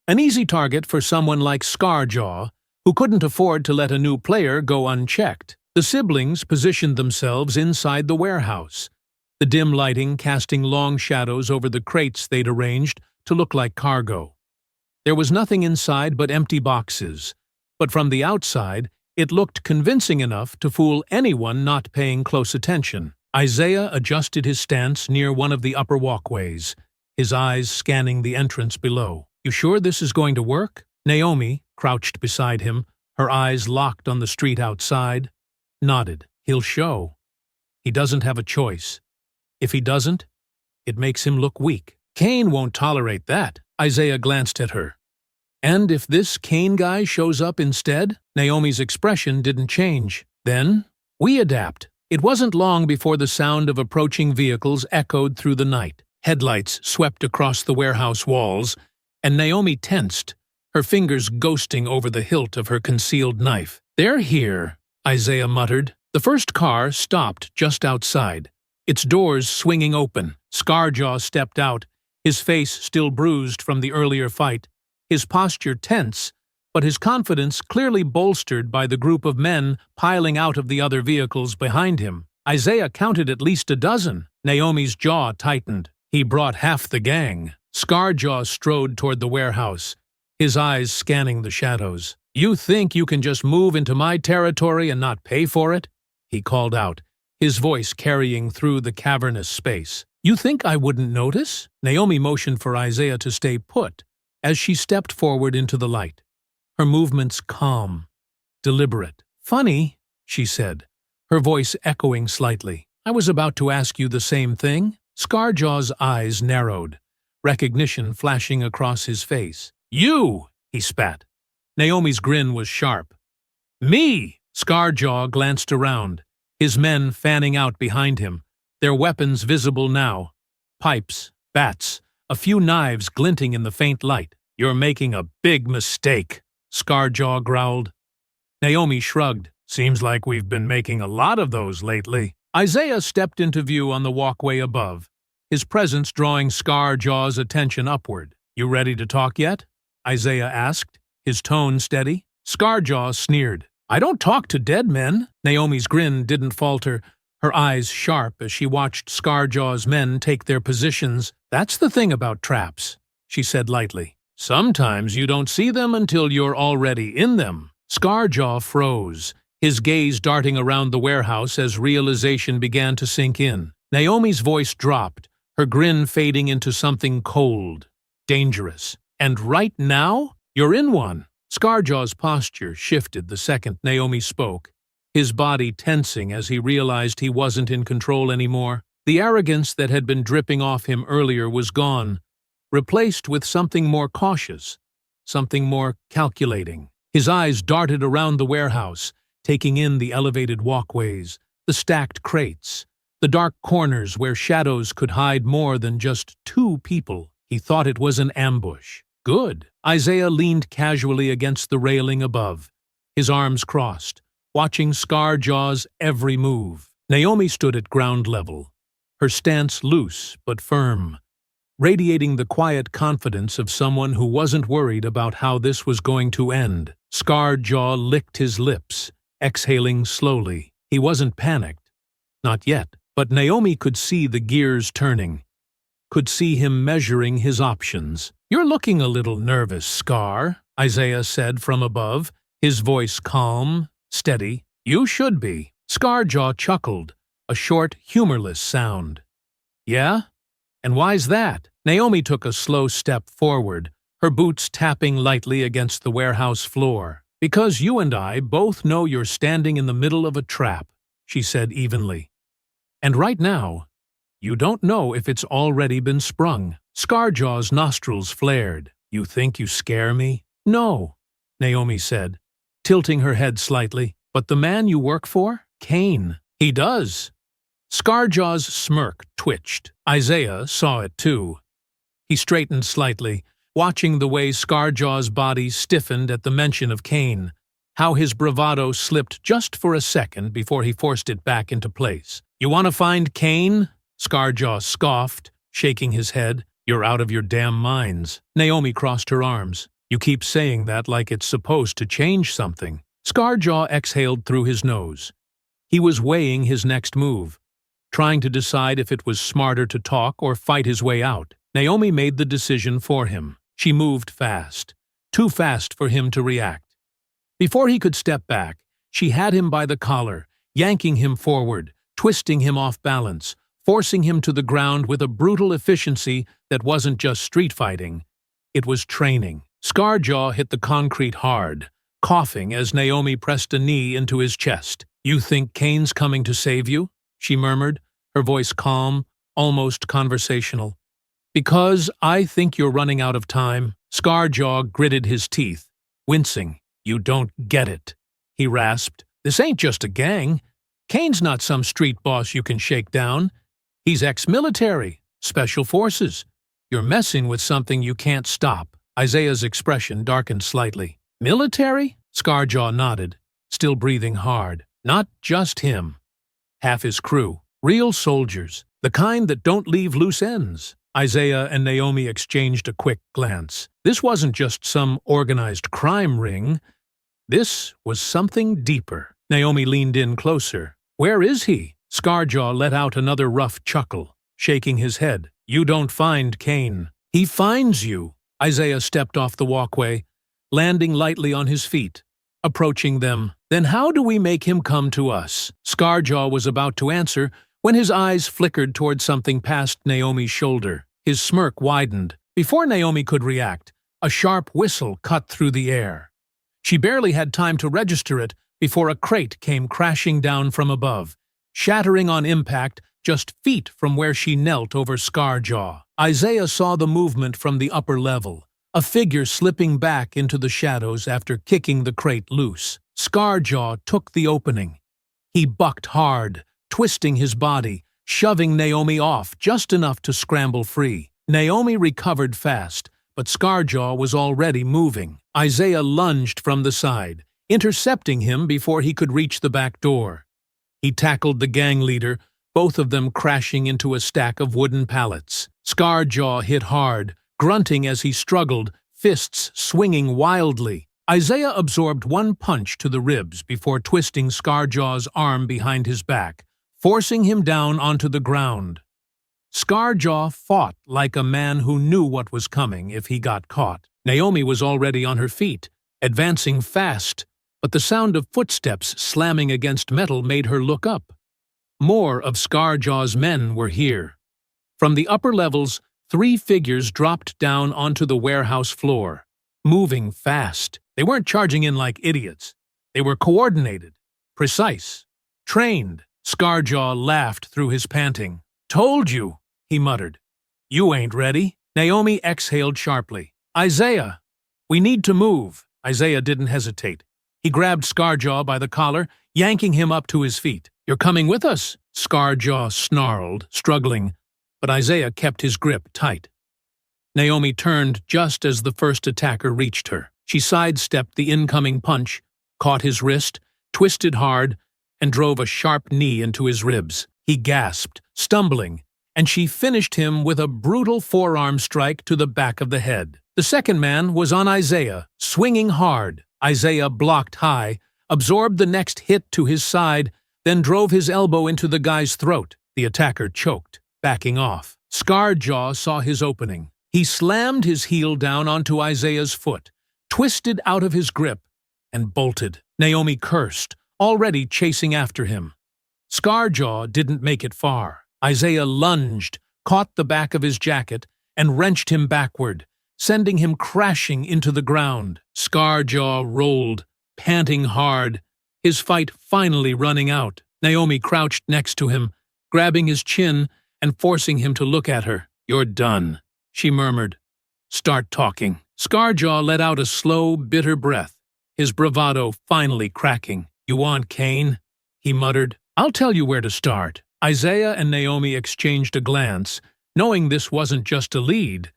An easy target for someone like Scarjaw, who couldn't afford to let a new player go unchecked. The siblings positioned themselves inside the warehouse, the dim lighting casting long shadows over the crates they'd arranged to look like cargo. There was nothing inside but empty boxes, but from the outside, it looked convincing enough to fool anyone not paying close attention. Isaiah adjusted his stance near one of the upper walkways, his eyes scanning the entrance below. You sure this is going to work? Naomi, crouched beside him, her eyes locked on the street outside, nodded. He'll show. He doesn't have a choice. If he doesn't, it makes him look weak. Kane won't tolerate that. Isaiah glanced at her. And if this Kane guy shows up instead? Naomi's expression didn't change. Then, we adapt. It wasn't long before the sound of approaching vehicles echoed through the night. Headlights swept across the warehouse walls, and Naomi tensed, her fingers ghosting over the hilt of her concealed knife. They're here, Isaiah muttered. The first car stopped just outside, its doors swinging open. Scarjaw stepped out, his face still bruised from the earlier fight, his posture tense, but his confidence clearly bolstered by the group of men piling out of the other vehicles behind him. Isaiah counted at least a dozen. Naomi's jaw tightened. He brought half the gang. Scarjaw strode toward the warehouse, his eyes scanning the shadows. "You think you can just move into my territory and not pay for it?" he called out, his voice carrying through the cavernous space. "You think I wouldn't notice?" Naomi motioned for Isaiah to stay put as she stepped forward into the light, her movements calm, deliberate. "Funny," she said, her voice echoing slightly. "I was about to ask you the same thing." Scarjaw's eyes narrowed, recognition flashing across his face. "You!" he spat. Naomi's grin was sharp. "Me!" Scarjaw glanced around, his men fanning out behind him, their weapons visible now. Pipes, bats, a few knives glinting in the faint light. "You're making a big mistake," Scarjaw growled. Naomi shrugged. "Seems like we've been making a lot of those lately." Isaiah stepped into view on the walkway above, his presence drawing Scarjaw's attention upward. "You ready to talk yet?" Isaiah asked, his tone steady. Scarjaw sneered. "I don't talk to dead men." Naomi's grin didn't falter, her eyes sharp as she watched Scarjaw's men take their positions. "That's the thing about traps," she said lightly. "Sometimes you don't see them until you're already in them." Scarjaw froze, his gaze darting around the warehouse as realization began to sink in. Naomi's voice dropped, her grin fading into something cold, dangerous. "And right now, you're in one." Scarjaw's posture shifted the second Naomi spoke, his body tensing as he realized he wasn't in control anymore. The arrogance that had been dripping off him earlier was gone, replaced with something more cautious, something more calculating. His eyes darted around the warehouse, taking in the elevated walkways, the stacked crates, the dark corners where shadows could hide more than just two people. He thought it was an ambush. "Good." Isaiah leaned casually against the railing above, his arms crossed, watching Scarjaw's every move. Naomi stood at ground level, her stance loose but firm, radiating the quiet confidence of someone who wasn't worried about how this was going to end. Scarjaw licked his lips, exhaling slowly. He wasn't panicked. Not yet. But Naomi could see the gears turning, could see him measuring his options. "You're looking a little nervous, Scar," Isaiah said from above, his voice calm, steady. "You should be." Scarjaw chuckled, a short, humorless sound. "Yeah? And why's that?" Naomi took a slow step forward, her boots tapping lightly against the warehouse floor. "Because you and I both know you're standing in the middle of a trap," she said evenly. "And right now, you don't know if it's already been sprung." Scarjaw's nostrils flared. "You think you scare me?" "No," Naomi said, tilting her head slightly. "But the man you work for? Cain. He does." Scarjaw's smirk twitched. Isaiah saw it too. He straightened slightly, watching the way Scarjaw's body stiffened at the mention of Cain, how his bravado slipped just for a second before he forced it back into place. "You want to find Cain?" Scarjaw scoffed, shaking his head. "You're out of your damn minds." Naomi crossed her arms. "You keep saying that like it's supposed to change something." Scarjaw exhaled through his nose. He was weighing his next move, trying to decide if it was smarter to talk or fight his way out. Naomi made the decision for him. She moved fast, too fast for him to react. Before he could step back, she had him by the collar, yanking him forward, twisting him off balance, forcing him to the ground with a brutal efficiency that wasn't just street fighting. It was training. Scarjaw hit the concrete hard, coughing as Naomi pressed a knee into his chest. "You think Cain's coming to save you?" she murmured, her voice calm, almost conversational. "Because I think you're running out of time." Scarjaw gritted his teeth, wincing. "You don't get it," he rasped. "This ain't just a gang. Cain's not some street boss you can shake down. He's ex-military, special forces. You're messing with something you can't stop." Isaiah's expression darkened slightly. "Military?" Scarjaw nodded, still breathing hard. Not just him. Half his crew. Real soldiers. The kind that don't leave loose ends. Isaiah and Naomi exchanged a quick glance. This wasn't just some organized crime ring. This was something deeper. Naomi leaned in closer. Where is he? Scarjaw let out another rough chuckle, shaking his head. You don't find Cain. He finds you. Isaiah stepped off the walkway, landing lightly on his feet, approaching them. Then how do we make him come to us? Scarjaw was about to answer when his eyes flickered toward something past Naomi's shoulder. His smirk widened. Before Naomi could react, a sharp whistle cut through the air. She barely had time to register it before a crate came crashing down from above, shattering on impact just feet from where she knelt over Scarjaw. Isaiah saw the movement from the upper level, a figure slipping back into the shadows after kicking the crate loose. Scarjaw took the opening. He bucked hard, twisting his body, shoving Naomi off just enough to scramble free. Naomi recovered fast, but Scarjaw was already moving. Isaiah lunged from the side, intercepting him before he could reach the back door. He tackled the gang leader, both of them crashing into a stack of wooden pallets. Scarjaw hit hard, grunting as he struggled, fists swinging wildly. Isaiah absorbed one punch to the ribs before twisting Scarjaw's arm behind his back, forcing him down onto the ground. Scarjaw fought like a man who knew what was coming if he got caught. Naomi was already on her feet, advancing fast, but the sound of footsteps slamming against metal made her look up. More of Scarjaw's men were here. From the upper levels, 3 figures dropped down onto the warehouse floor, moving fast. They weren't charging in like idiots. They were coordinated, precise, trained. Scarjaw laughed through his panting. Told you, he muttered. You ain't ready. Naomi exhaled sharply. Isaiah, we need to move. Isaiah didn't hesitate. He grabbed Scarjaw by the collar, yanking him up to his feet. You're coming with us? Scarjaw snarled, struggling, but Isaiah kept his grip tight. Naomi turned just as the first attacker reached her. She sidestepped the incoming punch, caught his wrist, twisted hard, and drove a sharp knee into his ribs. He gasped, stumbling, and she finished him with a brutal forearm strike to the back of the head. The second man was on Isaiah, swinging hard. Isaiah blocked high, absorbed the next hit to his side, then drove his elbow into the guy's throat. The attacker choked, backing off. Scarjaw saw his opening. He slammed his heel down onto Isaiah's foot, twisted out of his grip, and bolted. Naomi cursed, already chasing after him. Scarjaw didn't make it far. Isaiah lunged, caught the back of his jacket, and wrenched him backward, sending him crashing into the ground. Scarjaw rolled, panting hard, his fight finally running out. Naomi crouched next to him, grabbing his chin and forcing him to look at her. You're done, she murmured. Start talking. Scarjaw let out a slow, bitter breath, his bravado finally cracking. You want Cain? He muttered. I'll tell you where to start. Isaiah and Naomi exchanged a glance, knowing this wasn't just a lead.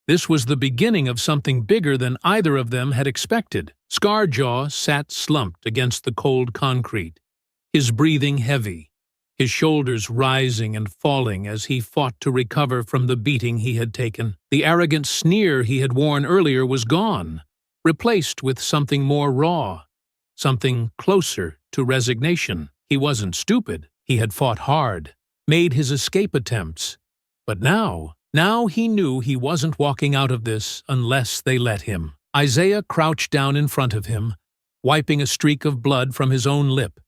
This was the beginning of something bigger than either of them had expected. Scarjaw sat slumped against the cold concrete, his breathing heavy, his shoulders rising and falling as he fought to recover from the beating he had taken. The arrogant sneer he had worn earlier was gone, replaced with something more raw, something closer to resignation. He wasn't stupid. He had fought hard, made his escape attempts. But now he knew he wasn't walking out of this unless they let him. Isaiah crouched down in front of him, wiping a streak of blood from his own lip,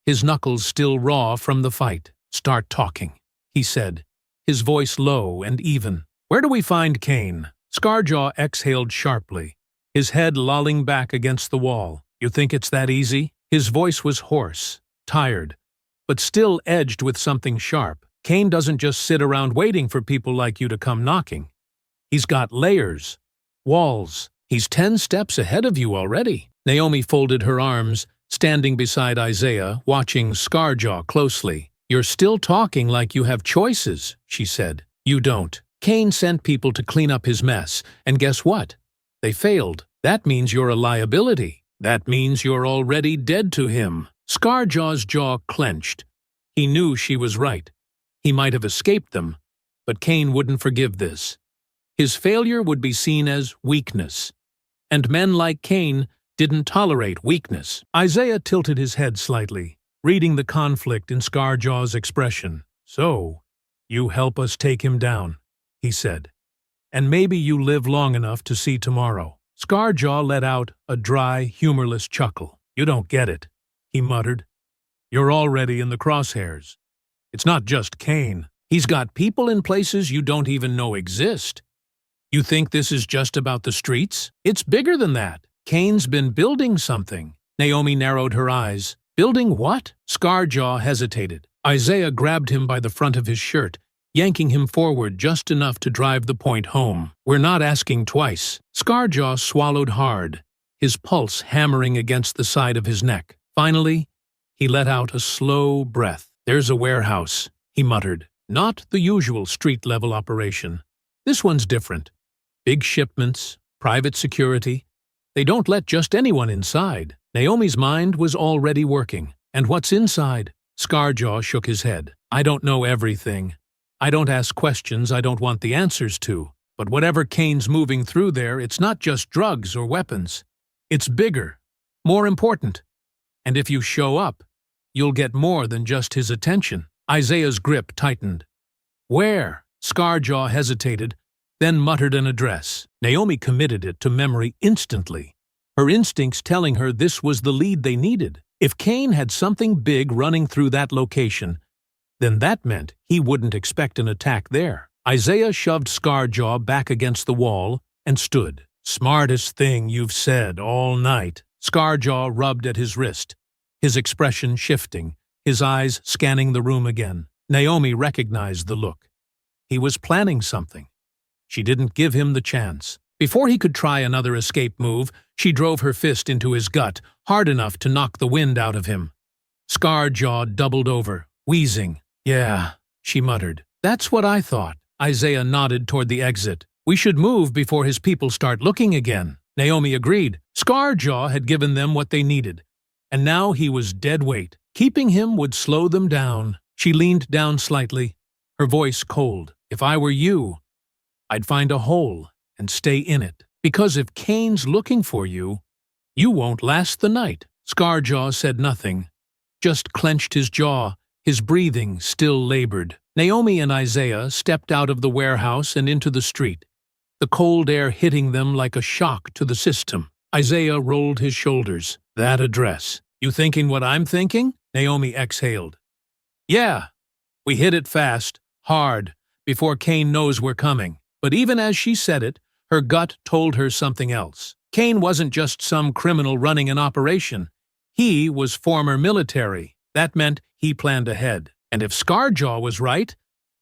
his knuckles still raw from the fight. Start talking, he said, his voice low and even. Where do we find Cain? Scarjaw exhaled sharply, his head lolling back against the wall. You think it's that easy? His voice was hoarse, tired, but still edged with something sharp. Cain doesn't just sit around waiting for people like you to come knocking. He's got layers, walls. He's 10 steps ahead of you already. Naomi folded her arms, standing beside Isaiah, watching Scarjaw closely. You're still talking like you have choices, she said. You don't. Cain sent people to clean up his mess, and guess what? They failed. That means you're a liability. That means you're already dead to him. Scarjaw's jaw clenched. He knew she was right. He might have escaped them, but Cain wouldn't forgive this. His failure would be seen as weakness, and men like Cain didn't tolerate weakness. Isaiah tilted his head slightly, reading the conflict in Scarjaw's expression. "So, you help us take him down," he said. "And maybe you live long enough to see tomorrow." Scarjaw let out a dry, humorless chuckle. "You don't get it," he muttered. "You're already in the crosshairs. It's not just Cain. He's got people in places you don't even know exist. You think this is just about the streets? It's bigger than that. Cain's been building something." Naomi narrowed her eyes. "Building what?" Scarjaw hesitated. Isaiah grabbed him by the front of his shirt, yanking him forward just enough to drive the point home. "We're not asking twice." Scarjaw swallowed hard, his pulse hammering against the side of his neck. Finally, he let out a slow breath. "There's a warehouse," he muttered. "Not the usual street-level operation. This one's different. Big shipments, private security. They don't let just anyone inside." Naomi's mind was already working. "And what's inside?" Scarjaw shook his head. "I don't know everything. I don't ask questions I don't want the answers to. But whatever Cain's moving through there, it's not just drugs or weapons. It's bigger, more important. And if you show up, you'll get more than just his attention." Isaiah's grip tightened. "Where?" Scarjaw hesitated, then muttered an address. Naomi committed it to memory instantly, her instincts telling her this was the lead they needed. If Cain had something big running through that location, then that meant he wouldn't expect an attack there. Isaiah shoved Scarjaw back against the wall and stood. "Smartest thing you've said all night." Scarjaw rubbed at his wrist, his expression shifting, his eyes scanning the room again. Naomi recognized the look. He was planning something. She didn't give him the chance. Before he could try another escape move, she drove her fist into his gut, hard enough to knock the wind out of him. Scarjaw doubled over, wheezing. "Yeah," she muttered. "That's what I thought." Isaiah nodded toward the exit. "We should move before his people start looking again." Naomi agreed. Scarjaw had given them what they needed, and now he was dead weight. Keeping him would slow them down. She leaned down slightly, her voice cold. "If I were you, I'd find a hole and stay in it. Because if Cain's looking for you, you won't last the night." Scarjaw said nothing, just clenched his jaw, his breathing still labored. Naomi and Isaiah stepped out of the warehouse and into the street, the cold air hitting them like a shock to the system. Isaiah rolled his shoulders. "That address. You thinking what I'm thinking?" Naomi exhaled. "Yeah, we hit it fast, hard, before Cain knows we're coming." But even as she said it, her gut told her something else. Cain wasn't just some criminal running an operation. He was former military. That meant he planned ahead. And if Scarjaw was right,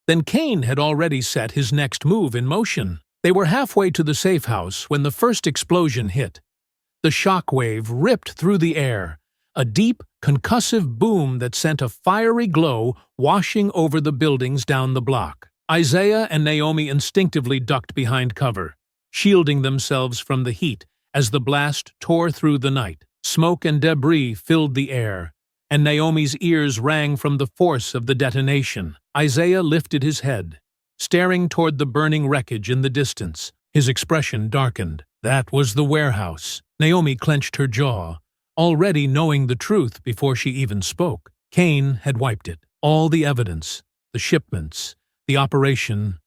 then Cain had already set his next move in motion. They were halfway to the safe house when the first explosion hit. The shock wave ripped through the air, a deep, concussive boom that sent a fiery glow washing over the buildings down the block. Isaiah and Naomi instinctively ducked behind cover, shielding themselves from the heat as the blast tore through the night. Smoke and debris filled the air, and Naomi's ears rang from the force of the detonation. Isaiah lifted his head, staring toward the burning wreckage in the distance. His expression darkened. That was the warehouse. Naomi clenched her jaw, already knowing the truth before she even spoke. Cain had wiped it. All the evidence, the shipments, the operation,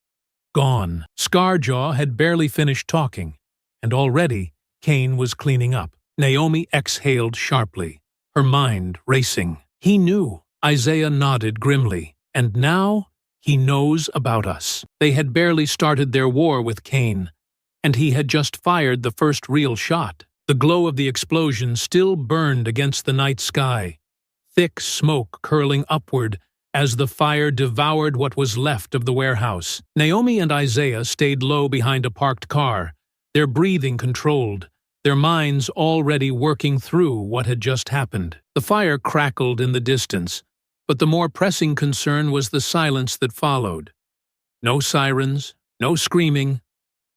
gone. Scarjaw had barely finished talking, and already Cain was cleaning up. Naomi exhaled sharply, her mind racing. He knew. Isaiah nodded grimly. And now he knows about us. They had barely started their war with Cain, and he had just fired the first real shot. The glow of the explosion still burned against the night sky, thick smoke curling upward as the fire devoured what was left of the warehouse. Naomi and Isaiah stayed low behind a parked car, their breathing controlled, their minds already working through what had just happened. The fire crackled in the distance, but the more pressing concern was the silence that followed. No sirens, no screaming,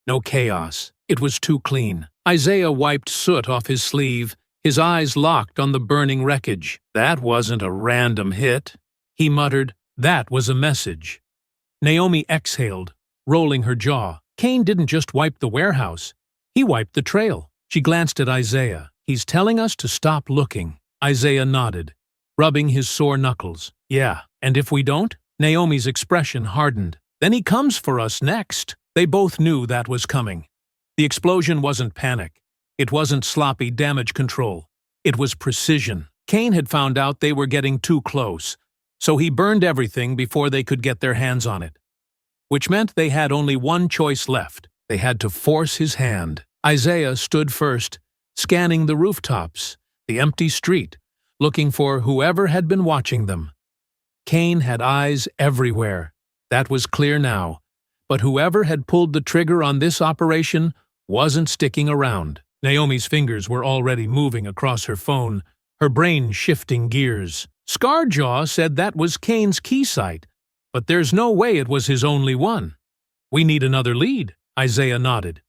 no chaos. It was too clean. Isaiah wiped soot off his sleeve, His eyes locked on the burning wreckage. "That wasn't a random hit," he muttered. "That was a message." Naomi exhaled, rolling her jaw. Kane didn't just wipe the warehouse. He wiped the trail. She glanced at Isaiah. "He's telling us to stop looking." Isaiah nodded, rubbing his sore knuckles. "Yeah, and if we don't?" Naomi's expression hardened. "Then he comes for us next." They both knew that was coming. The explosion wasn't panic. It wasn't sloppy damage control. It was precision. Kane had found out they were getting too close, so he burned everything before they could get their hands on it. Which meant they had only one choice left. They had to force his hand. Isaiah stood first, scanning the rooftops, the empty street, looking for whoever had been watching them. Kane had eyes everywhere. That was clear now. But whoever had pulled the trigger on this operation wasn't sticking around. Naomi's fingers were already moving across her phone, her brain shifting gears. Scarjaw said that was Kane's key site, but there's no way it was his only one. "We need another lead," Isaiah nodded.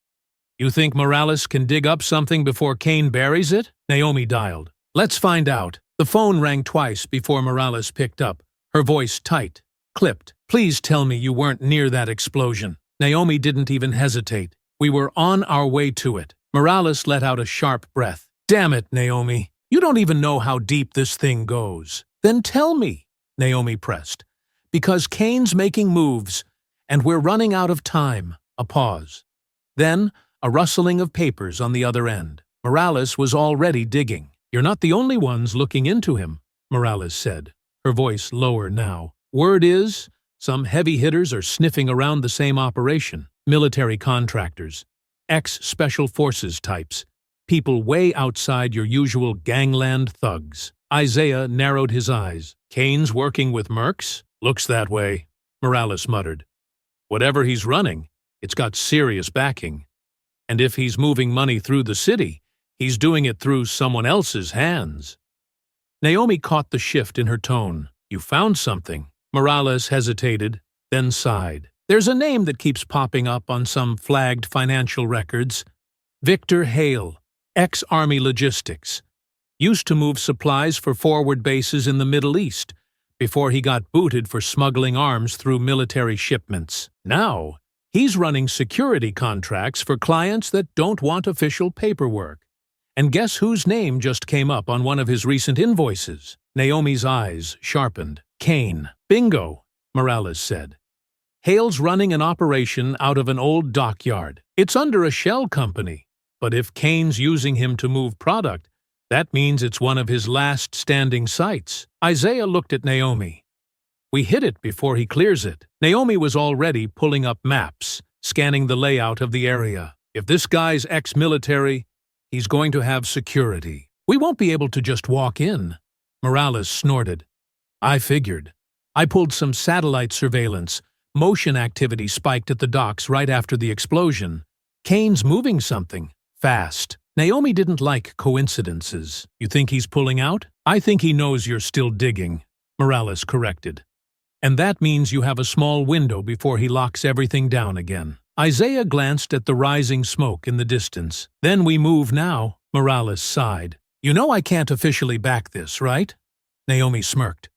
"You think Morales can dig up something before Kane buries it?" Naomi dialed. "Let's find out." The phone rang twice before Morales picked up, her voice tight, clipped. "Please tell me you weren't near that explosion." Naomi didn't even hesitate. "We were on our way to it." Morales let out a sharp breath. "Damn it, Naomi. You don't even know how deep this thing goes." "Then tell me," Naomi pressed. "Because Kane's making moves, and we're running out of time." A pause. Then, a rustling of papers on the other end. Morales was already digging. "You're not the only ones looking into him," Morales said, her voice lower now. "Word is, some heavy hitters are sniffing around the same operation. Military contractors, ex-special forces types, people way outside your usual gangland thugs." Isaiah narrowed his eyes. "Kane's working with mercs? Looks that way," Morales muttered. "Whatever he's running, it's got serious backing. And if he's moving money through the city, he's doing it through someone else's hands." Naomi caught the shift in her tone. "You found something." Morales hesitated, then sighed. "There's a name that keeps popping up on some flagged financial records. Victor Hale, ex-Army Logistics. Used to move supplies for forward bases in the Middle East before he got booted for smuggling arms through military shipments. Now, he's running security contracts for clients that don't want official paperwork. And guess whose name just came up on one of his recent invoices?" Naomi's eyes sharpened. "Kane." "Bingo," Morales said. "Hale's running an operation out of an old dockyard. It's under a shell company, but if Kane's using him to move product, that means it's one of his last standing sites." Isaiah looked at Naomi. "We hit it before he clears it." Naomi was already pulling up maps, scanning the layout of the area. "If this guy's ex-military, he's going to have security. We won't be able to just walk in." Morales snorted. "I figured. I pulled some satellite surveillance. Motion activity spiked at the docks right after the explosion. Kane's moving something. Fast." Naomi didn't like coincidences. "You think he's pulling out?" "I think he knows you're still digging," Morales corrected. "And that means you have a small window before he locks everything down again." Isaiah glanced at the rising smoke in the distance. "Then we move now," Morales sighed. "You know I can't officially back this, right?" Naomi smirked.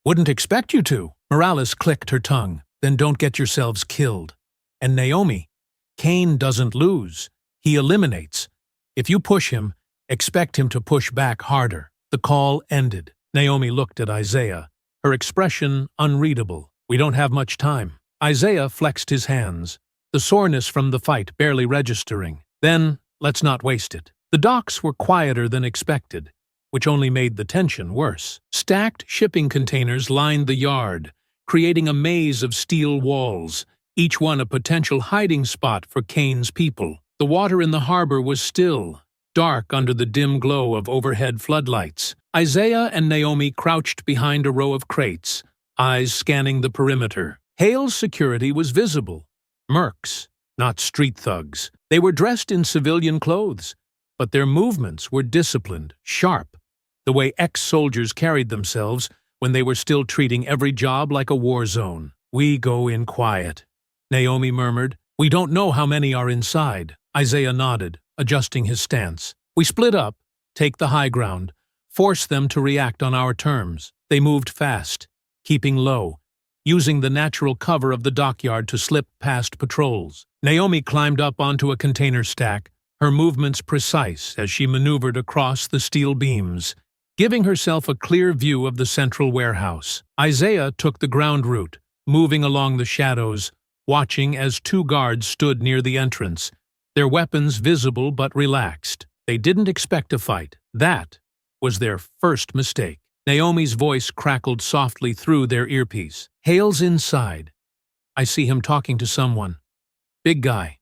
"Wouldn't expect you to." Morales clicked her tongue. "Then don't get yourselves killed." "And Naomi, Kane doesn't lose. He eliminates. If you push him, expect him to push back harder." The call ended. Naomi looked at Isaiah, her expression unreadable. "We don't have much time." Isaiah flexed his hands, the soreness from the fight barely registering. "Then, let's not waste it." The docks were quieter than expected, which only made the tension worse. Stacked shipping containers lined the yard, creating a maze of steel walls, each one a potential hiding spot for Kane's people. The water in the harbor was still, dark under the dim glow of overhead floodlights. Isaiah and Naomi crouched behind a row of crates, eyes scanning the perimeter. Hale's security was visible. Mercs, not street thugs. They were dressed in civilian clothes, but their movements were disciplined, sharp, the way ex-soldiers carried themselves when they were still treating every job like a war zone. "We go in quiet," Naomi murmured. "We don't know how many are inside." Isaiah nodded, adjusting his stance. "We split up, take the high ground, force them to react on our terms. They moved fast, keeping low, using the natural cover of the dockyard to slip past patrols. Naomi climbed up onto a container stack, her movements precise as she maneuvered across the steel beams, giving herself a clear view of the central warehouse. Isaiah took the ground route, moving along the shadows, watching as 2 guards stood near the entrance, their weapons visible but relaxed. They didn't expect a fight. That was their first mistake. Naomi's voice crackled softly through their earpiece. "Hale's inside. I see him talking to someone. Big guy.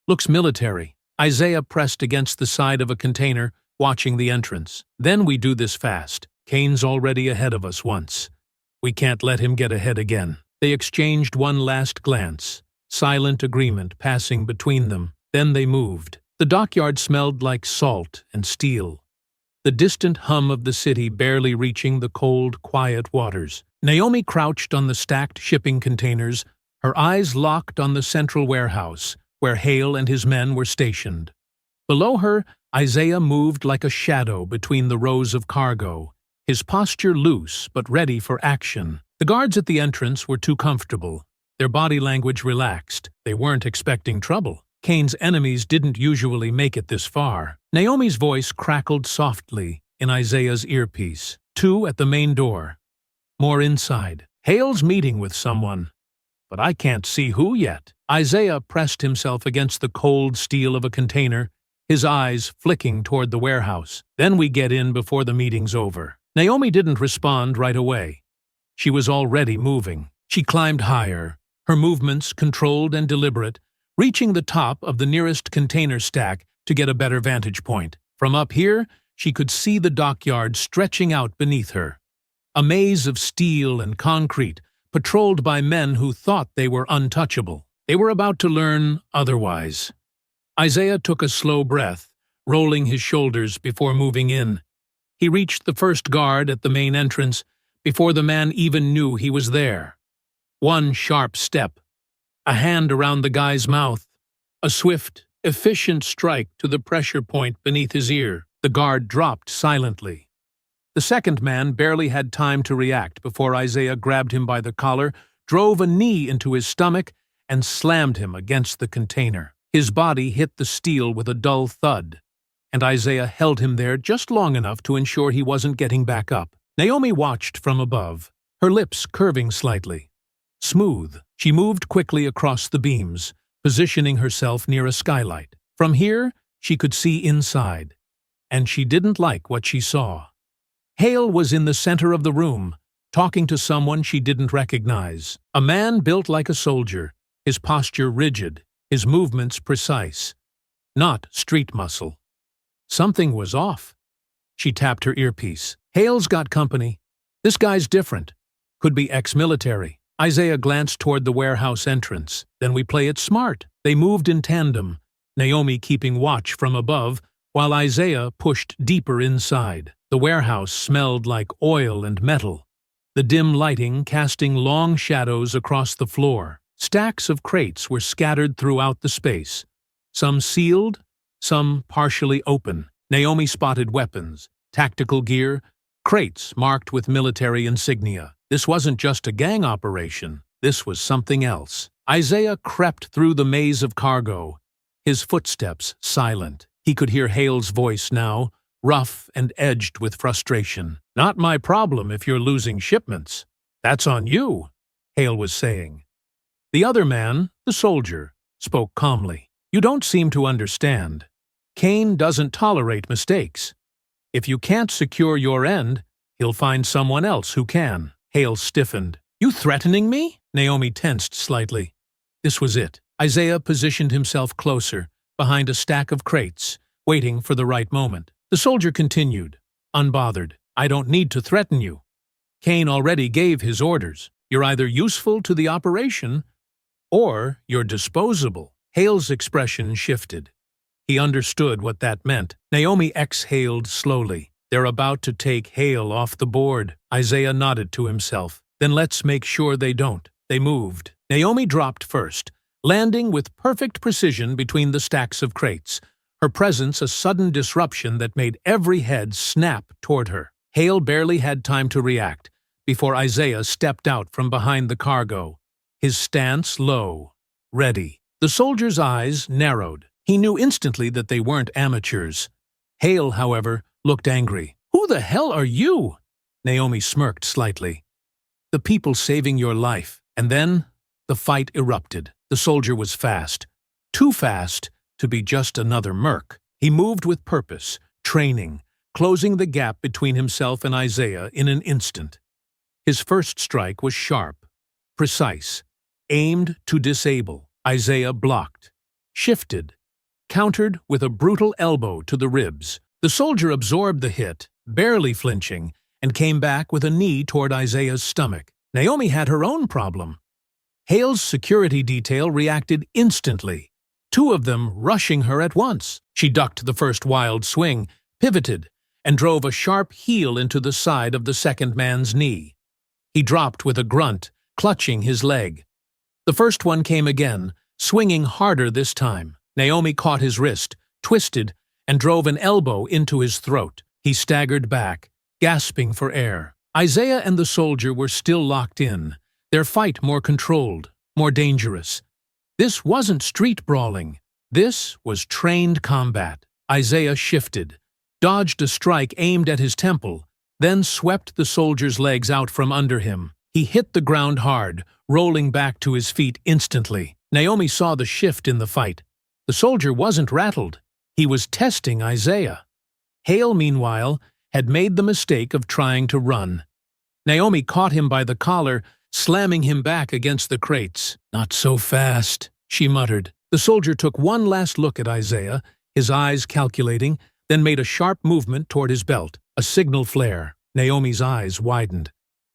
Looks military." Isaiah pressed against the side of a container, watching the entrance. "Then we do this fast. Kane's already ahead of us once. We can't let him get ahead again." They exchanged one last glance, silent agreement passing between them. Then they moved. The dockyard smelled like salt and steel, the distant hum of the city barely reaching the cold, quiet waters. Naomi crouched on the stacked shipping containers, her eyes locked on the central warehouse, where Hale and his men were stationed. Below her, Isaiah moved like a shadow between the rows of cargo, his posture loose but ready for action. The guards at the entrance were too comfortable, their body language relaxed. They weren't expecting trouble. Kane's enemies didn't usually make it this far. Naomi's voice crackled softly in Isaiah's earpiece. 2 at the main door. More inside. "Hale's meeting with someone, but I can't see who yet." Isaiah pressed himself against the cold steel of a container, his eyes flicking toward the warehouse. "Then we get in before the meeting's over." Naomi didn't respond right away. She was already moving. She climbed higher, her movements controlled and deliberate, reaching the top of the nearest container stack to get a better vantage point. From up here, she could see the dockyard stretching out beneath her. A maze of steel and concrete, patrolled by men who thought they were untouchable. They were about to learn otherwise. Isaiah took a slow breath, rolling his shoulders before moving in. He reached the first guard at the main entrance before the man even knew he was there. One sharp step, a hand around the guy's mouth, a swift, efficient strike to the pressure point beneath his ear. The guard dropped silently. The second man barely had time to react before Isaiah grabbed him by the collar, drove a knee into his stomach, and slammed him against the container. His body hit the steel with a dull thud, and Isaiah held him there just long enough to ensure he wasn't getting back up. Naomi watched from above, her lips curving slightly. Smooth, she moved quickly across the beams, positioning herself near a skylight. From here, she could see inside, and she didn't like what she saw. Hale was in the center of the room, talking to someone she didn't recognize. A man built like a soldier, his posture rigid, his movements precise. Not street muscle. Something was off. She tapped her earpiece. "Hale's got company. This guy's different. Could be ex-military." Isaiah glanced toward the warehouse entrance. "Then we play it smart." They moved in tandem, Naomi keeping watch from above, while Isaiah pushed deeper inside. The warehouse smelled like oil and metal, the dim lighting casting long shadows across the floor. Stacks of crates were scattered throughout the space, some sealed, some partially open. Naomi spotted weapons, tactical gear, crates marked with military insignia. This wasn't just a gang operation, this was something else. Isaiah crept through the maze of cargo, his footsteps silent. He could hear Hale's voice now, rough and edged with frustration. "Not my problem if you're losing shipments. That's on you," Hale was saying. The other man, the soldier, spoke calmly. "You don't seem to understand. Kane doesn't tolerate mistakes. If you can't secure your end, he'll find someone else who can." Hale stiffened. "You threatening me?" Naomi tensed slightly. This was it. Isaiah positioned himself closer, behind a stack of crates, waiting for the right moment. The soldier continued, unbothered. "I don't need to threaten you. Kane already gave his orders. You're either useful to the operation, or you're disposable." Hale's expression shifted. He understood what that meant. Naomi exhaled slowly. "They're about to take Hale off the board." Isaiah nodded to himself. "Then let's make sure they don't." They moved. Naomi dropped first, landing with perfect precision between the stacks of crates, her presence a sudden disruption that made every head snap toward her. Hale barely had time to react before Isaiah stepped out from behind the cargo, his stance low, ready. The soldier's eyes narrowed. He knew instantly that they weren't amateurs. Hale, however, looked angry. "Who the hell are you?" Naomi smirked slightly. "The people saving your life." And then the fight erupted. The soldier was fast. Too fast to be just another merc. He moved with purpose, training, closing the gap between himself and Isaiah in an instant. His first strike was sharp, precise, aimed to disable. Isaiah blocked, shifted, countered with a brutal elbow to the ribs. The soldier absorbed the hit, barely flinching, and came back with a knee toward Isaiah's stomach. Naomi had her own problem. Hale's security detail reacted instantly, two of them rushing her at once. She ducked the first wild swing, pivoted, and drove a sharp heel into the side of the second man's knee. He dropped with a grunt, clutching his leg. The first one came again, swinging harder this time. Naomi caught his wrist, twisted, and drove an elbow into his throat. He staggered back, gasping for air. Isaiah and the soldier were still locked in, their fight more controlled, more dangerous. This wasn't street brawling. This was trained combat. Isaiah shifted, dodged a strike aimed at his temple, then swept the soldier's legs out from under him. He hit the ground hard, rolling back to his feet instantly. Naomi saw the shift in the fight. The soldier wasn't rattled. He was testing Isaiah. Hale, meanwhile, had made the mistake of trying to run. Naomi caught him by the collar, slamming him back against the crates. "Not so fast," she muttered. The soldier took one last look at Isaiah, his eyes calculating, then made a sharp movement toward his belt. A signal flare. Naomi's eyes widened.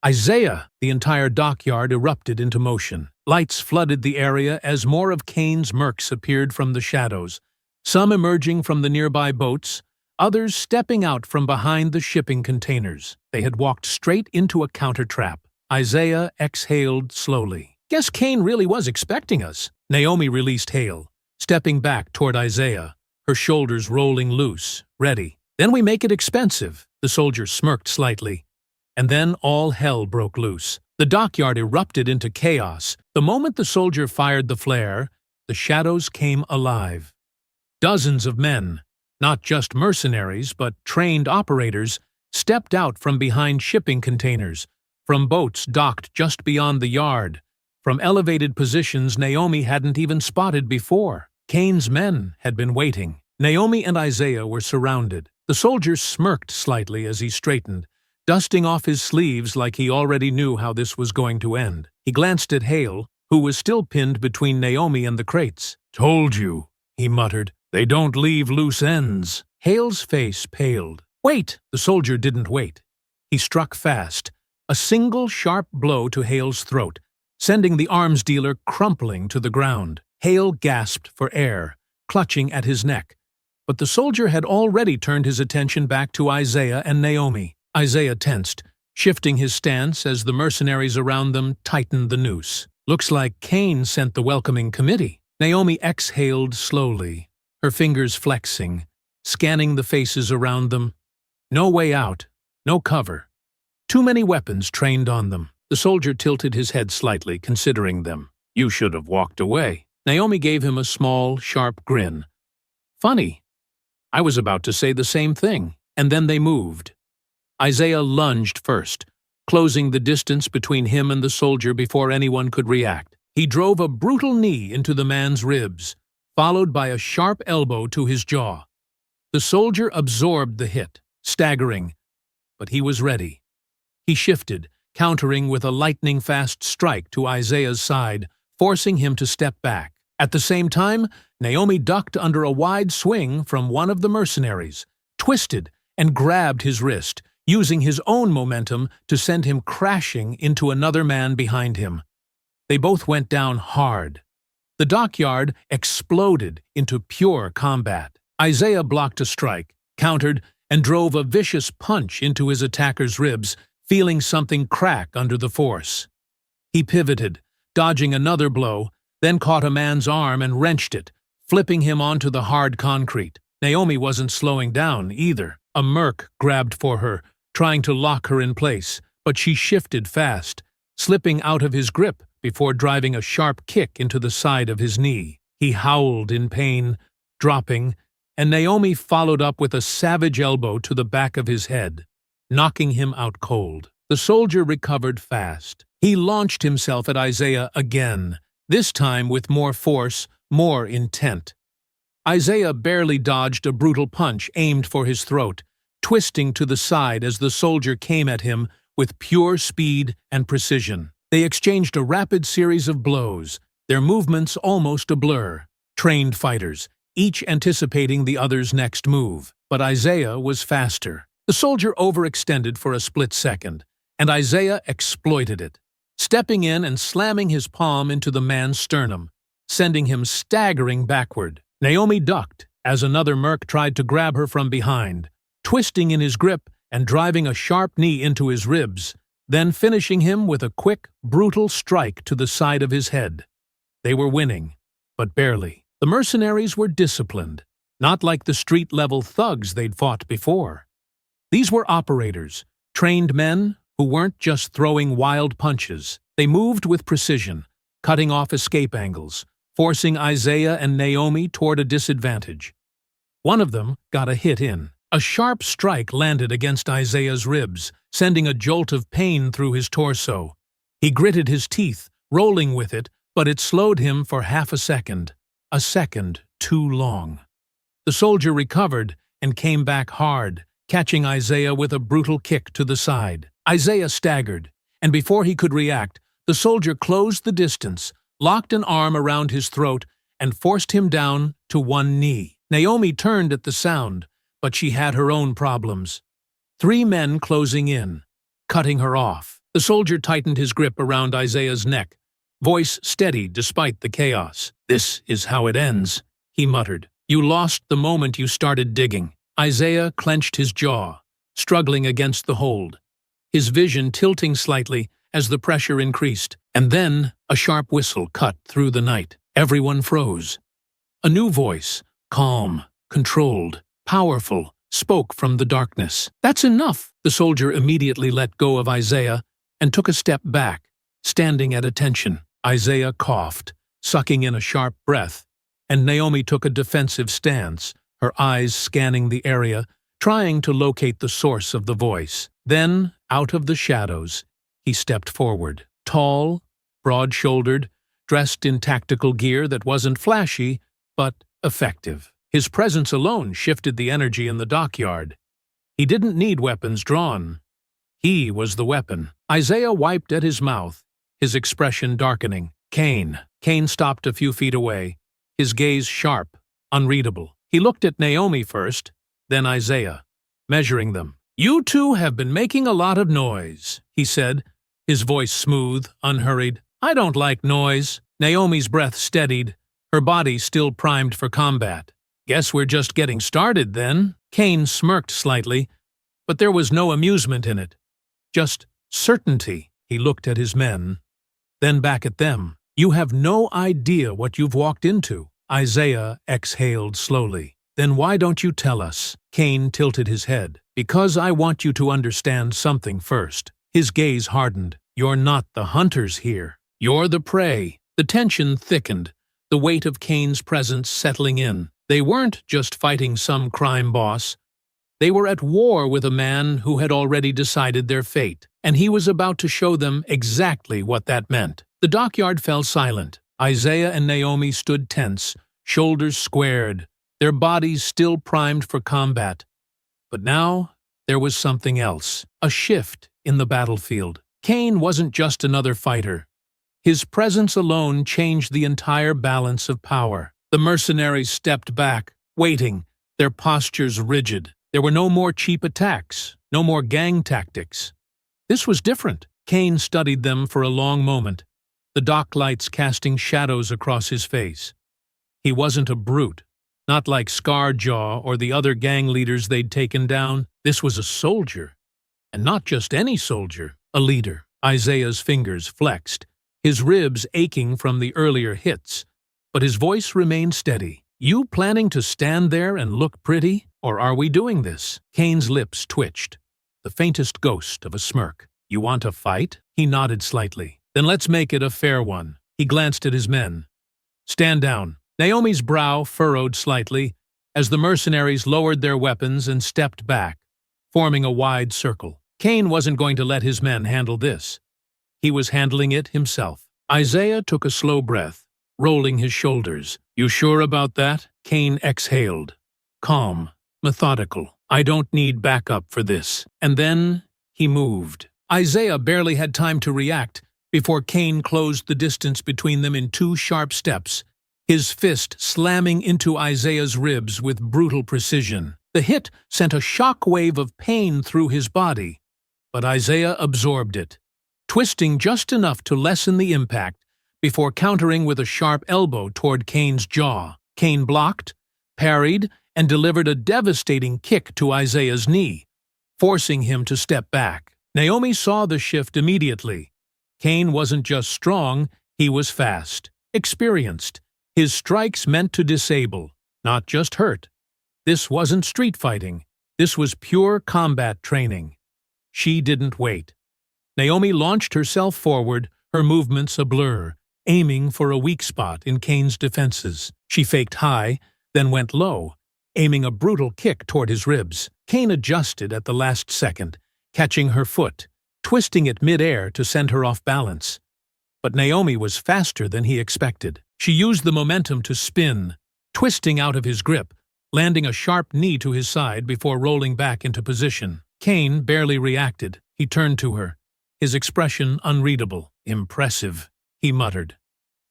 "Isaiah!" The entire dockyard erupted into motion. Lights flooded the area as more of Kane's mercs appeared from the shadows, some emerging from the nearby boats, others stepping out from behind the shipping containers. They had walked straight into a counter-trap. Isaiah exhaled slowly. "Guess Kane really was expecting us." Naomi released Hale, stepping back toward Isaiah, her shoulders rolling loose, ready. "Then we make it expensive." The soldier smirked slightly. And then all hell broke loose. The dockyard erupted into chaos. The moment the soldier fired the flare, the shadows came alive. Dozens of men, not just mercenaries but trained operators, stepped out from behind shipping containers, from boats docked just beyond the yard, from elevated positions Naomi hadn't even spotted before. Kane's men had been waiting. Naomi and Isaiah were surrounded. The soldier smirked slightly as he straightened, dusting off his sleeves like he already knew how this was going to end. He glanced at Hale, who was still pinned between Naomi and the crates. "Told you," he muttered. "They don't leave loose ends." Hale's face paled. "Wait!" The soldier didn't wait. He struck fast, a single sharp blow to Hale's throat, sending the arms dealer crumpling to the ground. Hale gasped for air, clutching at his neck. But the soldier had already turned his attention back to Isaiah and Naomi. Isaiah tensed, shifting his stance as the mercenaries around them tightened the noose. "Looks like Kane sent the welcoming committee." Naomi exhaled slowly, her fingers flexing, scanning the faces around them. No way out, no cover. Too many weapons trained on them. The soldier tilted his head slightly, considering them. "You should have walked away." Naomi gave him a small, sharp grin. "Funny. I was about to say the same thing." And then they moved. Isaiah lunged first, closing the distance between him and the soldier before anyone could react. He drove a brutal knee into the man's ribs, followed by a sharp elbow to his jaw. The soldier absorbed the hit, staggering, but he was ready. He shifted, countering with a lightning-fast strike to Isaiah's side, forcing him to step back. At the same time, Naomi ducked under a wide swing from one of the mercenaries, twisted, and grabbed his wrist, using his own momentum to send him crashing into another man behind him. They both went down hard. The dockyard exploded into pure combat. Isaiah blocked a strike, countered, and drove a vicious punch into his attacker's ribs, feeling something crack under the force. He pivoted, dodging another blow, then caught a man's arm and wrenched it, flipping him onto the hard concrete. Naomi wasn't slowing down either. A merc grabbed for her, trying to lock her in place, but she shifted fast, slipping out of his grip before driving a sharp kick into the side of his knee. He howled in pain, dropping, and Naomi followed up with a savage elbow to the back of his head, knocking him out cold. The soldier recovered fast. He launched himself at Isaiah again, this time with more force, more intent. Isaiah barely dodged a brutal punch aimed for his throat, twisting to the side as the soldier came at him with pure speed and precision. They exchanged a rapid series of blows, their movements almost a blur. Trained fighters, each anticipating the other's next move. But Isaiah was faster. The soldier overextended for a split second, and Isaiah exploited it, stepping in and slamming his palm into the man's sternum, sending him staggering backward. Naomi ducked as another merc tried to grab her from behind, twisting in his grip and driving a sharp knee into his ribs, then finishing him with a quick, brutal strike to the side of his head. They were winning, but barely. The mercenaries were disciplined, not like the street-level thugs they'd fought before. These were operators, trained men who weren't just throwing wild punches. They moved with precision, cutting off escape angles, forcing Isaiah and Naomi toward a disadvantage. One of them got a hit in. A sharp strike landed against Isaiah's ribs, sending a jolt of pain through his torso. He gritted his teeth, rolling with it, but it slowed him for half a second too long. The soldier recovered and came back hard, catching Isaiah with a brutal kick to the side. Isaiah staggered, and before he could react, the soldier closed the distance, locked an arm around his throat, and forced him down to one knee. Naomi turned at the sound, but she had her own problems. 3 men closing in, cutting her off. The soldier tightened his grip around Isaiah's neck, voice steady despite the chaos. "This is how it ends," he muttered. "You lost the moment you started digging." Isaiah clenched his jaw, struggling against the hold, his vision tilting slightly as the pressure increased. And then a sharp whistle cut through the night. Everyone froze. A new voice, calm, controlled, powerful, spoke from the darkness. "That's enough!" The soldier immediately let go of Isaiah and took a step back, standing at attention. Isaiah coughed, sucking in a sharp breath, and Naomi took a defensive stance, her eyes scanning the area, trying to locate the source of the voice. Then, out of the shadows, he stepped forward. Tall, broad-shouldered, dressed in tactical gear that wasn't flashy, but effective. His presence alone shifted the energy in the dockyard. He didn't need weapons drawn. He was the weapon. Isaiah wiped at his mouth, his expression darkening. "Kane." Kane stopped a few feet away, his gaze sharp, unreadable. He looked at Naomi first, then Isaiah, measuring them. "You two have been making a lot of noise," he said, his voice smooth, unhurried. "I don't like noise." Naomi's breath steadied, her body still primed for combat. "Guess we're just getting started, then." Kane smirked slightly, but there was no amusement in it. Just certainty. He looked at his men, then back at them. "You have no idea what you've walked into." Isaiah exhaled slowly. "Then why don't you tell us?" Kane tilted his head. "Because I want you to understand something first." His gaze hardened. "You're not the hunters here. You're the prey." The tension thickened, the weight of Kane's presence settling in. They weren't just fighting some crime boss. They were at war with a man who had already decided their fate, and he was about to show them exactly what that meant. The dockyard fell silent. Isaiah and Naomi stood tense, shoulders squared, their bodies still primed for combat. But now there was something else, a shift in the battlefield. Kane wasn't just another fighter. His presence alone changed the entire balance of power. The mercenaries stepped back, waiting, their postures rigid. There were no more cheap attacks, no more gang tactics. This was different. Kane studied them for a long moment, the dock lights casting shadows across his face. He wasn't a brute, not like Scarjaw or the other gang leaders they'd taken down. This was a soldier, and not just any soldier, a leader. Isaiah's fingers flexed, his ribs aching from the earlier hits, but his voice remained steady. You planning to stand there and look pretty, or are we doing this? Cain's lips twitched, the faintest ghost of a smirk. You want to fight? He nodded slightly. Then let's make it a fair one. He glanced at his men. Stand down. Naomi's brow furrowed slightly as the mercenaries lowered their weapons and stepped back, forming a wide circle. Cain wasn't going to let his men handle this. He was handling it himself. Isaiah took a slow breath, rolling his shoulders. You sure about that? Cain exhaled. Calm, methodical. I don't need backup for this. And then he moved. Isaiah barely had time to react before Cain closed the distance between them in 2 sharp steps, his fist slamming into Isaiah's ribs with brutal precision. The hit sent a shock wave of pain through his body, but Isaiah absorbed it, twisting just enough to lessen the impact before countering with a sharp elbow toward Cain's jaw. Cain blocked, parried, and delivered a devastating kick to Isaiah's knee, forcing him to step back. Naomi saw the shift immediately. Cain wasn't just strong, he was fast, experienced. His strikes meant to disable, not just hurt. This wasn't street fighting. This was pure combat training. She didn't wait. Naomi launched herself forward, her movements a blur, aiming for a weak spot in Cain's defenses. She faked high, then went low, aiming a brutal kick toward his ribs. Cain adjusted at the last second, catching her foot, twisting it mid-air to send her off balance. But Naomi was faster than he expected. She used the momentum to spin, twisting out of his grip, landing a sharp knee to his side before rolling back into position. Cain barely reacted. He turned to her, his expression unreadable. Impressive, he muttered.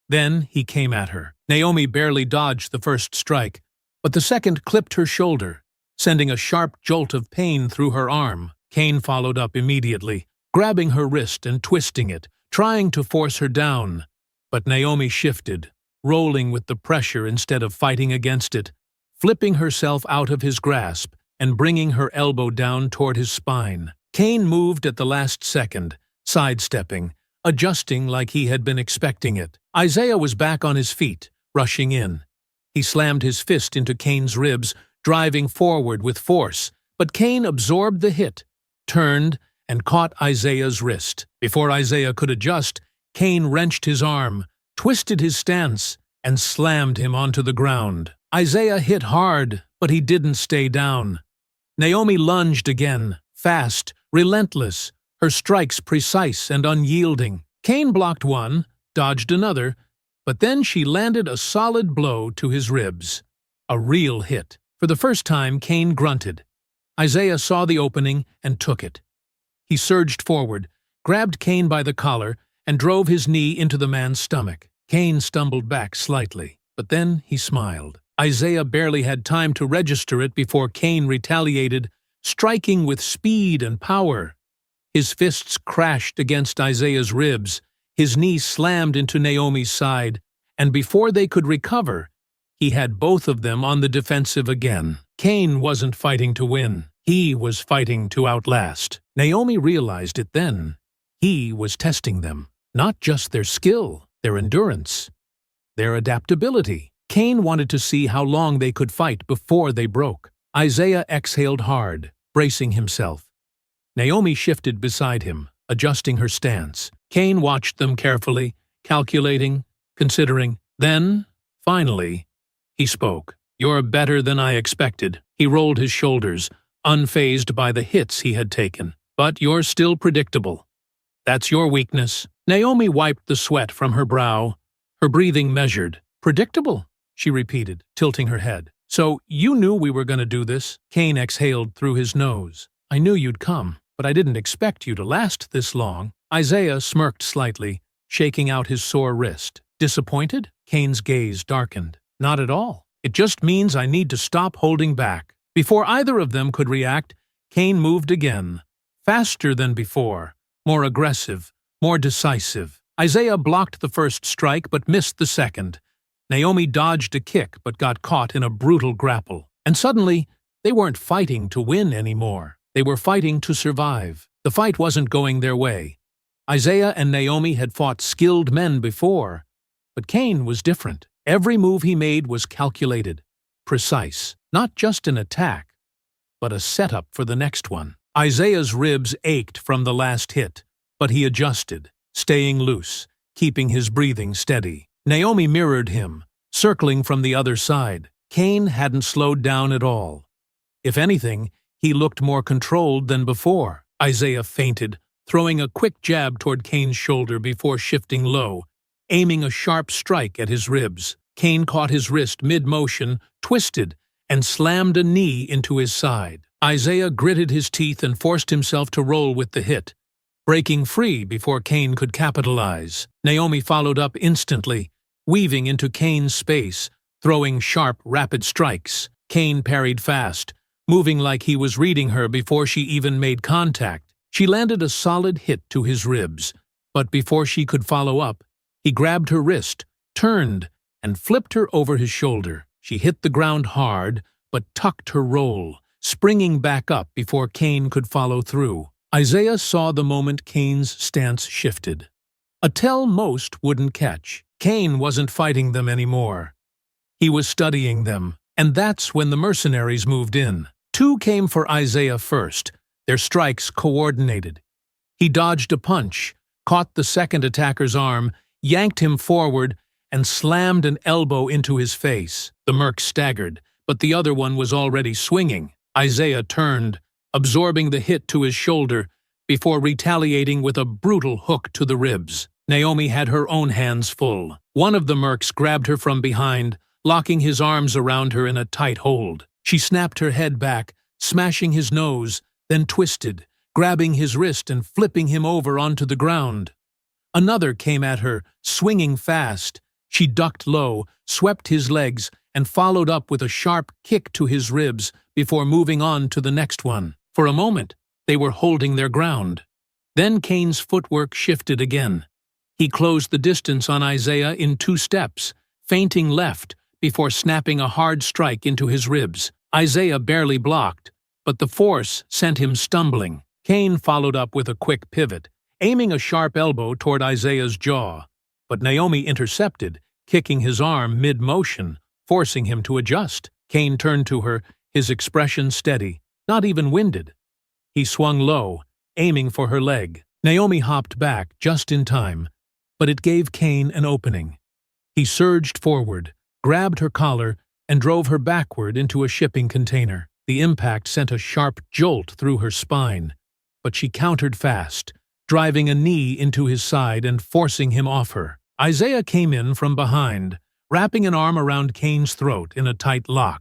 Then he came at her. Naomi barely dodged the first strike, but the second clipped her shoulder, sending a sharp jolt of pain through her arm. Cain followed up immediately, grabbing her wrist and twisting it, trying to force her down. But Naomi shifted, rolling with the pressure instead of fighting against it, flipping herself out of his grasp and bringing her elbow down toward his spine. Cain moved at the last second, sidestepping, adjusting like he had been expecting it. Isaiah was back on his feet, rushing in. He slammed his fist into Cain's ribs, driving forward with force, but Cain absorbed the hit, turned, and caught Isaiah's wrist. Before Isaiah could adjust, Cain wrenched his arm, twisted his stance, and slammed him onto the ground. Isaiah hit hard, but he didn't stay down. Naomi lunged again, fast, relentless, her strikes precise and unyielding. Cain blocked one, dodged another, but then she landed a solid blow to his ribs. A real hit. For the first time, Cain grunted. Isaiah saw the opening and took it. He surged forward, grabbed Cain by the collar, and drove his knee into the man's stomach. Cain stumbled back slightly, but then he smiled. Isaiah barely had time to register it before Cain retaliated, striking with speed and power. His fists crashed against Isaiah's ribs, his knee slammed into Naomi's side, and before they could recover, he had both of them on the defensive again. Cain wasn't fighting to win. He was fighting to outlast. Naomi realized it then. He was testing them, not just their skill, their endurance, their adaptability. Cain wanted to see how long they could fight before they broke. Isaiah exhaled hard, bracing himself. Naomi shifted beside him, adjusting her stance. Cain watched them carefully, calculating, considering. Then, finally, he spoke. You're better than I expected. He rolled his shoulders, unfazed by the hits he had taken. But you're still predictable. That's your weakness. Naomi wiped the sweat from her brow, her breathing measured. Predictable, she repeated, tilting her head. So you knew we were going to do this? Cain exhaled through his nose. I knew you'd come, but I didn't expect you to last this long. Isaiah smirked slightly, shaking out his sore wrist. Disappointed? Cain's gaze darkened. Not at all. It just means I need to stop holding back. Before either of them could react, Cain moved again, faster than before, more aggressive, more decisive. Isaiah blocked the first strike but missed the second. Naomi dodged a kick but got caught in a brutal grapple. And suddenly, they weren't fighting to win anymore. They were fighting to survive. The fight wasn't going their way. Isaiah and Naomi had fought skilled men before, but Cain was different. Every move he made was calculated, precise, not just an attack, but a setup for the next one. Isaiah's ribs ached from the last hit, but he adjusted, staying loose, keeping his breathing steady. Naomi mirrored him, circling from the other side. Cain hadn't slowed down at all. If anything, he looked more controlled than before. Isaiah feinted, throwing a quick jab toward Cain's shoulder before shifting low, aiming a sharp strike at his ribs. Cain caught his wrist mid-motion, twisted, and slammed a knee into his side. Isaiah gritted his teeth and forced himself to roll with the hit, breaking free before Cain could capitalize. Naomi followed up instantly, weaving into Cain's space, throwing sharp, rapid strikes. Cain parried fast, moving like he was reading her before she even made contact. She landed a solid hit to his ribs, but before she could follow up, he grabbed her wrist, turned, and flipped her over his shoulder. She hit the ground hard, but tucked her roll, springing back up before Cain could follow through. Isaiah saw the moment Cain's stance shifted. A tell most wouldn't catch. Cain wasn't fighting them anymore. He was studying them, and that's when the mercenaries moved in. Two came for Isaiah first, their strikes coordinated. He dodged a punch, caught the second attacker's arm, yanked him forward, and slammed an elbow into his face. The merc staggered, but the other one was already swinging. Isaiah turned, absorbing the hit to his shoulder, before retaliating with a brutal hook to the ribs. Naomi had her own hands full. One of the mercs grabbed her from behind, locking his arms around her in a tight hold. She snapped her head back, smashing his nose, then twisted, grabbing his wrist and flipping him over onto the ground. Another came at her, swinging fast. She ducked low, swept his legs, and followed up with a sharp kick to his ribs before moving on to the next one. For a moment, they were holding their ground. Then Cain's footwork shifted again. He closed the distance on Isaiah in 2 steps, feinting left before snapping a hard strike into his ribs. Isaiah barely blocked, but the force sent him stumbling. Cain followed up with a quick pivot, aiming a sharp elbow toward Isaiah's jaw. But Naomi intercepted, kicking his arm mid-motion, forcing him to adjust. Cain turned to her, his expression steady, not even winded. He swung low, aiming for her leg. Naomi hopped back just in time, but it gave Cain an opening. He surged forward, grabbed her collar, and drove her backward into a shipping container. The impact sent a sharp jolt through her spine, but she countered fast, driving a knee into his side and forcing him off her. Isaiah came in from behind, wrapping an arm around Cain's throat in a tight lock.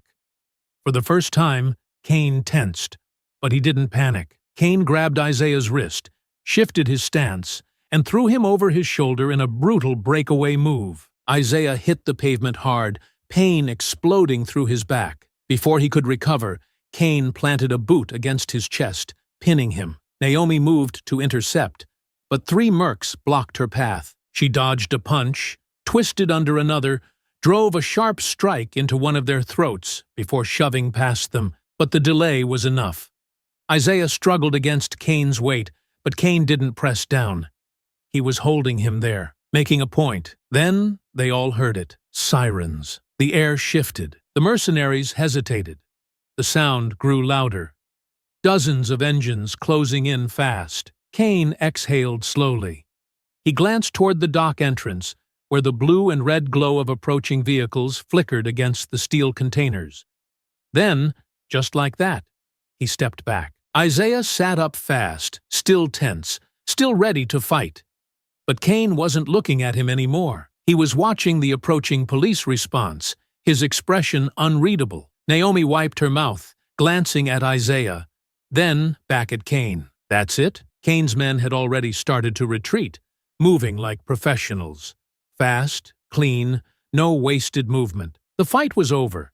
For the first time, Cain tensed, but he didn't panic. Cain grabbed Isaiah's wrist, shifted his stance, and threw him over his shoulder in a brutal breakaway move. Isaiah hit the pavement hard, pain exploding through his back. Before he could recover, Cain planted a boot against his chest, pinning him. Naomi moved to intercept, but 3 mercs blocked her path. She dodged a punch, twisted under another, drove a sharp strike into one of their throats before shoving past them, but the delay was enough. Isaiah struggled against Cain's weight, but Cain didn't press down. He was holding him there, making a point. Then they all heard it. Sirens. The air shifted. The mercenaries hesitated. The sound grew louder. Dozens of engines closing in fast. Cain exhaled slowly. He glanced toward the dock entrance, where the blue and red glow of approaching vehicles flickered against the steel containers. Then, just like that, he stepped back. Isaiah sat up fast, still tense, still ready to fight. But Cain wasn't looking at him anymore. He was watching the approaching police response, his expression unreadable. Naomi wiped her mouth, glancing at Isaiah, then back at Cain. That's it? Cain's men had already started to retreat, moving like professionals. Fast, clean, no wasted movement. The fight was over,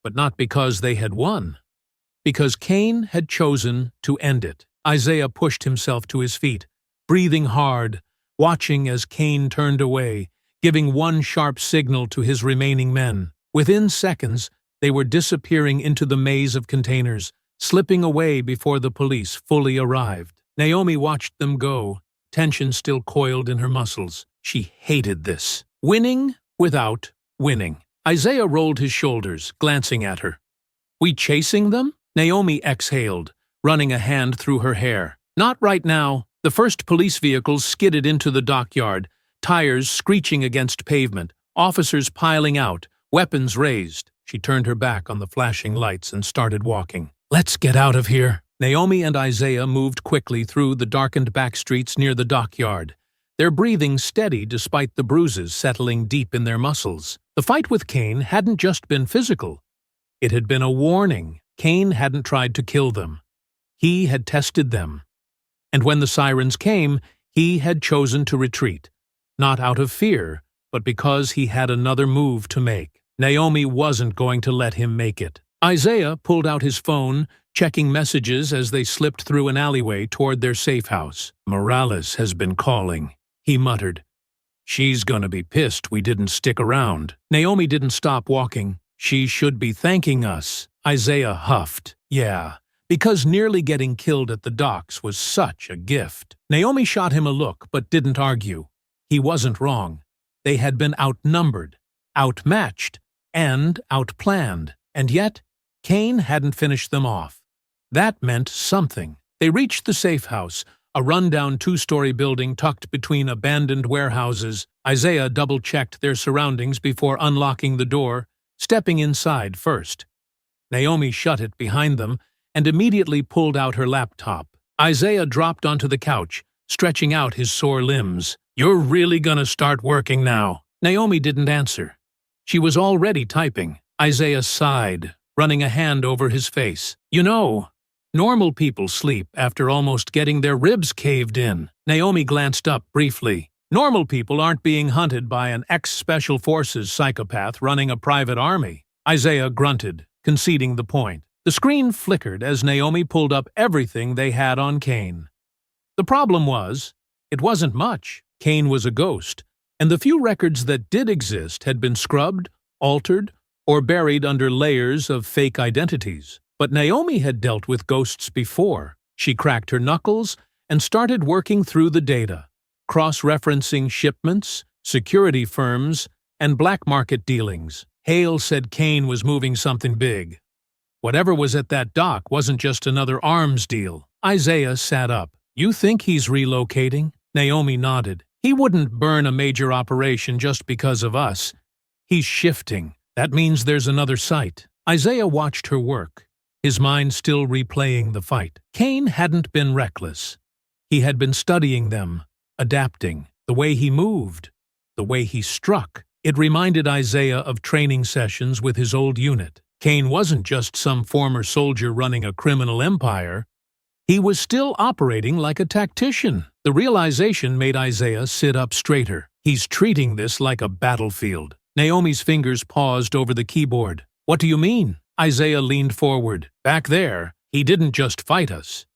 but not because they had won. Because Cain had chosen to end it. Isaiah pushed himself to his feet, breathing hard, watching as Cain turned away, giving one sharp signal to his remaining men. Within seconds, they were disappearing into the maze of containers, slipping away before the police fully arrived. Naomi watched them go, tension still coiled in her muscles. She hated this. Winning without winning. Isaiah rolled his shoulders, glancing at her. We chasing them? Naomi exhaled, running a hand through her hair. Not right now. The first police vehicles skidded into the dockyard, tires screeching against pavement, officers piling out, weapons raised. She turned her back on the flashing lights and started walking. Let's get out of here. Naomi and Isaiah moved quickly through the darkened back streets near the dockyard, their breathing steady despite the bruises settling deep in their muscles. The fight with Cain hadn't just been physical. It had been a warning. Cain hadn't tried to kill them. He had tested them. And when the sirens came, he had chosen to retreat, not out of fear, but because he had another move to make. Naomi wasn't going to let him make it. Isaiah pulled out his phone, checking messages as they slipped through an alleyway toward their safe house. Morales has been calling, he muttered. She's gonna be pissed we didn't stick around. Naomi didn't stop walking. She should be thanking us. Isaiah huffed. Yeah, because nearly getting killed at the docks was such a gift. Naomi shot him a look, but didn't argue. He wasn't wrong. They had been outnumbered, outmatched, and outplanned. And yet, Cain hadn't finished them off. That meant something. They reached the safe house, a rundown two-story building tucked between abandoned warehouses. Isaiah double-checked their surroundings before unlocking the door, stepping inside first. Naomi shut it behind them and immediately pulled out her laptop. Isaiah dropped onto the couch, stretching out his sore limbs. You're really gonna start working now? Naomi didn't answer. She was already typing. Isaiah sighed, running a hand over his face. You know, normal people sleep after almost getting their ribs caved in. Naomi glanced up briefly. Normal people aren't being hunted by an ex-Special Forces psychopath running a private army. Isaiah grunted, conceding the point. The screen flickered as Naomi pulled up everything they had on Cain. The problem was, it wasn't much. Cain was a ghost, and the few records that did exist had been scrubbed, altered, or buried under layers of fake identities. But Naomi had dealt with ghosts before. She cracked her knuckles and started working through the data, cross-referencing shipments, security firms, and black market dealings. Hale said Cain was moving something big. Whatever was at that dock wasn't just another arms deal. Isaiah sat up. You think he's relocating? Naomi nodded. He wouldn't burn a major operation just because of us. He's shifting. That means there's another site. Isaiah watched her work, his mind still replaying the fight. Cain hadn't been reckless. He had been studying them, adapting, the way he moved, the way he struck. It reminded Isaiah of training sessions with his old unit. Cain wasn't just some former soldier running a criminal empire. He was still operating like a tactician. The realization made Isaiah sit up straighter. He's treating this like a battlefield. Naomi's fingers paused over the keyboard. What do you mean? Isaiah leaned forward. Back there, he didn't just fight us.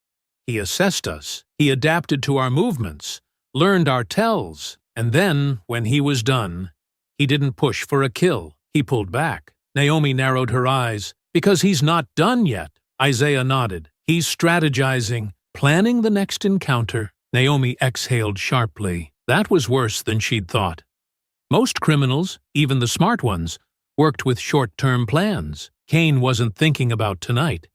He assessed us. He adapted to our movements, learned our tells, and then, when he was done, he didn't push for a kill. He pulled back. Naomi narrowed her eyes. Because he's not done yet. Isaiah nodded. He's strategizing, planning the next encounter. Naomi exhaled sharply. That was worse than she'd thought. Most criminals, even the smart ones, worked with short-term plans. Cain wasn't thinking about tonight.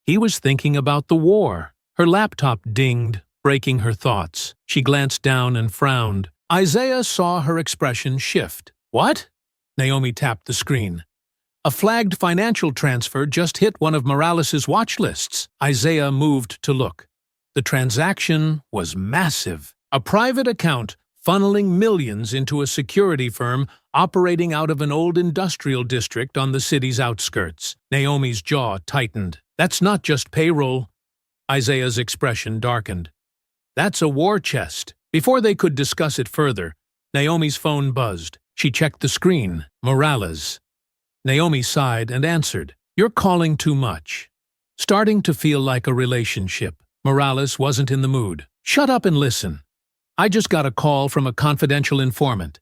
He was thinking about the war. Her laptop dinged, breaking her thoughts. She glanced down and frowned. Isaiah saw her expression shift. What? Naomi tapped the screen. A flagged financial transfer just hit one of Morales' watch lists. Isaiah moved to look. The transaction was massive. A private account funneling millions into a security firm operating out of an old industrial district on the city's outskirts. Naomi's jaw tightened. That's not just payroll. Isaiah's expression darkened. That's a war chest. Before they could discuss it further, Naomi's phone buzzed. She checked the screen. Morales. Naomi sighed and answered. You're calling too much. Starting to feel like a relationship. Morales wasn't in the mood. Shut up and listen. I just got a call from a confidential informant.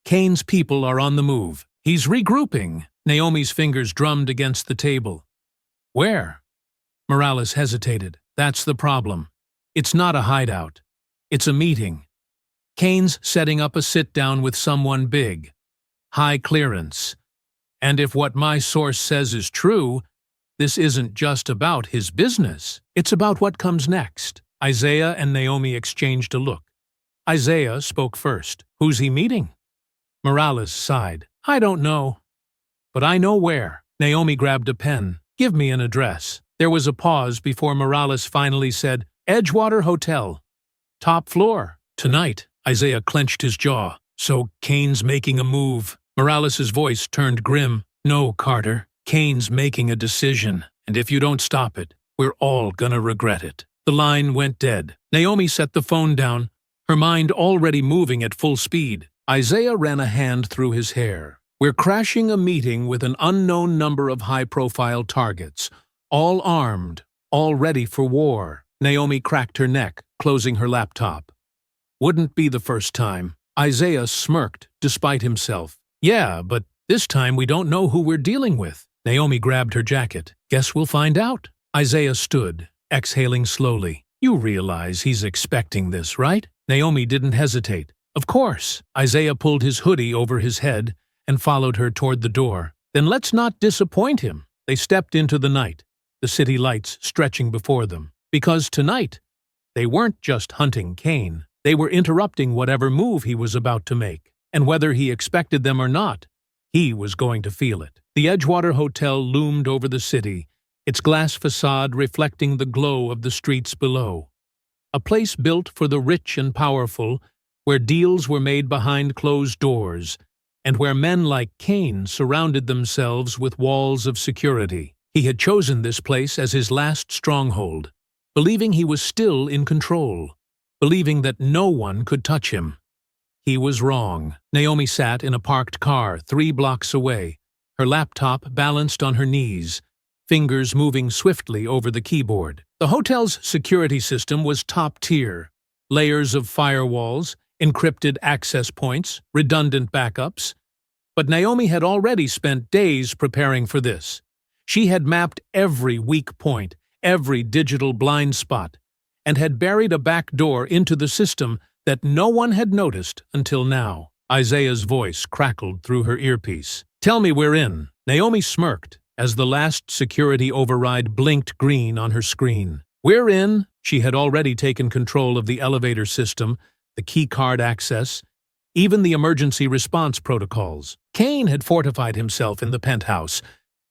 Cain's people are on the move. He's regrouping. Naomi's fingers drummed against the table. Where? Morales hesitated. That's the problem. It's not a hideout. It's a meeting. Cain's setting up a sit-down with someone big. high clearance. And if what my source says is true, this isn't just about his business. It's about what comes next. Isaiah and Naomi exchanged a look. Isaiah spoke first. Who's he meeting? Morales sighed. I don't know. But I know where. Naomi grabbed a pen. Give me an address. There was a pause before Morales finally said, Edgewater Hotel. Top floor. Tonight. Isaiah clenched his jaw. So Kane's making a move. Morales' voice turned grim. No, Carter. Kane's making a decision. And if you don't stop it, we're all gonna regret it. The line went dead. Naomi set the phone down, her mind already moving at full speed. Isaiah ran a hand through his hair. We're crashing a meeting with an unknown number of high-profile targets, all armed, all ready for war. Naomi cracked her neck, closing her laptop. Wouldn't be the first time. Isaiah smirked, despite himself. Yeah, but this time we don't know who we're dealing with. Naomi grabbed her jacket. Guess we'll find out. Isaiah stood, exhaling slowly. You realize he's expecting this, right? Naomi didn't hesitate. Of course. Isaiah pulled his hoodie over his head and followed her toward the door. Then let's not disappoint him. They stepped into the night, the city lights stretching before them. Because tonight, they weren't just hunting Kane. They were interrupting whatever move he was about to make. And whether he expected them or not, he was going to feel it. The Edgewater Hotel loomed over the city, its glass facade reflecting the glow of the streets below. A place built for the rich and powerful, where deals were made behind closed doors, and where men like Kane surrounded themselves with walls of security. He had chosen this place as his last stronghold, believing he was still in control, believing that no one could touch him. He was wrong. Naomi sat in a parked car 3 blocks away, her laptop balanced on her knees, fingers moving swiftly over the keyboard. The hotel's security system was top tier. Layers of firewalls, encrypted access points, redundant backups. But Naomi had already spent days preparing for this. She had mapped every weak point, every digital blind spot, and had buried a back door into the system that no one had noticed until now. Isaiah's voice crackled through her earpiece. Tell me we're in. Naomi smirked as the last security override blinked green on her screen. We're in. She had already taken control of the elevator system, the keycard access, even the emergency response protocols. Kane had fortified himself in the penthouse,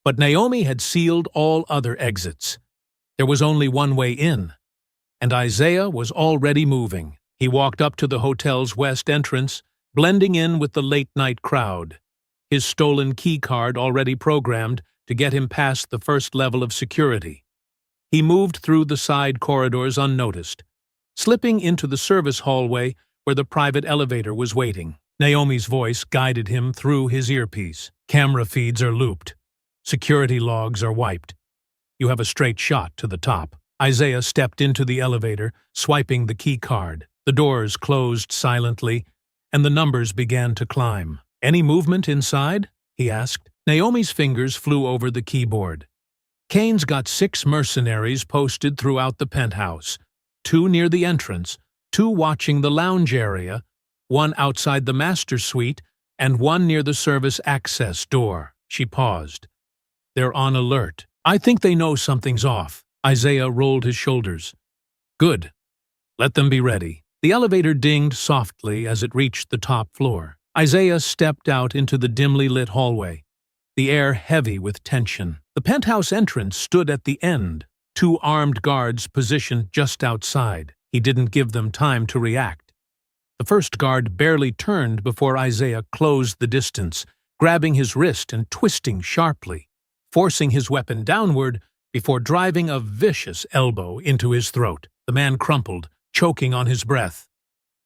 but Naomi had sealed all other exits. There was only one way in, and Isaiah was already moving. He walked up to the hotel's west entrance, blending in with the late-night crowd, his stolen keycard already programmed to get him past the first level of security. He moved through the side corridors unnoticed, slipping into the service hallway where the private elevator was waiting. Naomi's voice guided him through his earpiece. Camera feeds are looped. Security logs are wiped. You have a straight shot to the top. Isaiah stepped into the elevator, swiping the keycard. The doors closed silently, and the numbers began to climb. Any movement inside? He asked. Naomi's fingers flew over the keyboard. Kane's got 6 mercenaries posted throughout the penthouse, 2 near the entrance, 2 watching the lounge area, 1 outside the master suite, and 1 near the service access door. She paused. They're on alert. I think they know something's off. Isaiah rolled his shoulders. Good. Let them be ready. The elevator dinged softly as it reached the top floor. Isaiah stepped out into the dimly lit hallway, the air heavy with tension. The penthouse entrance stood at the end, 2 armed guards positioned just outside. He didn't give them time to react. The first guard barely turned before Isaiah closed the distance, grabbing his wrist and twisting sharply, forcing his weapon downward before driving a vicious elbow into his throat. The man crumpled, choking on his breath.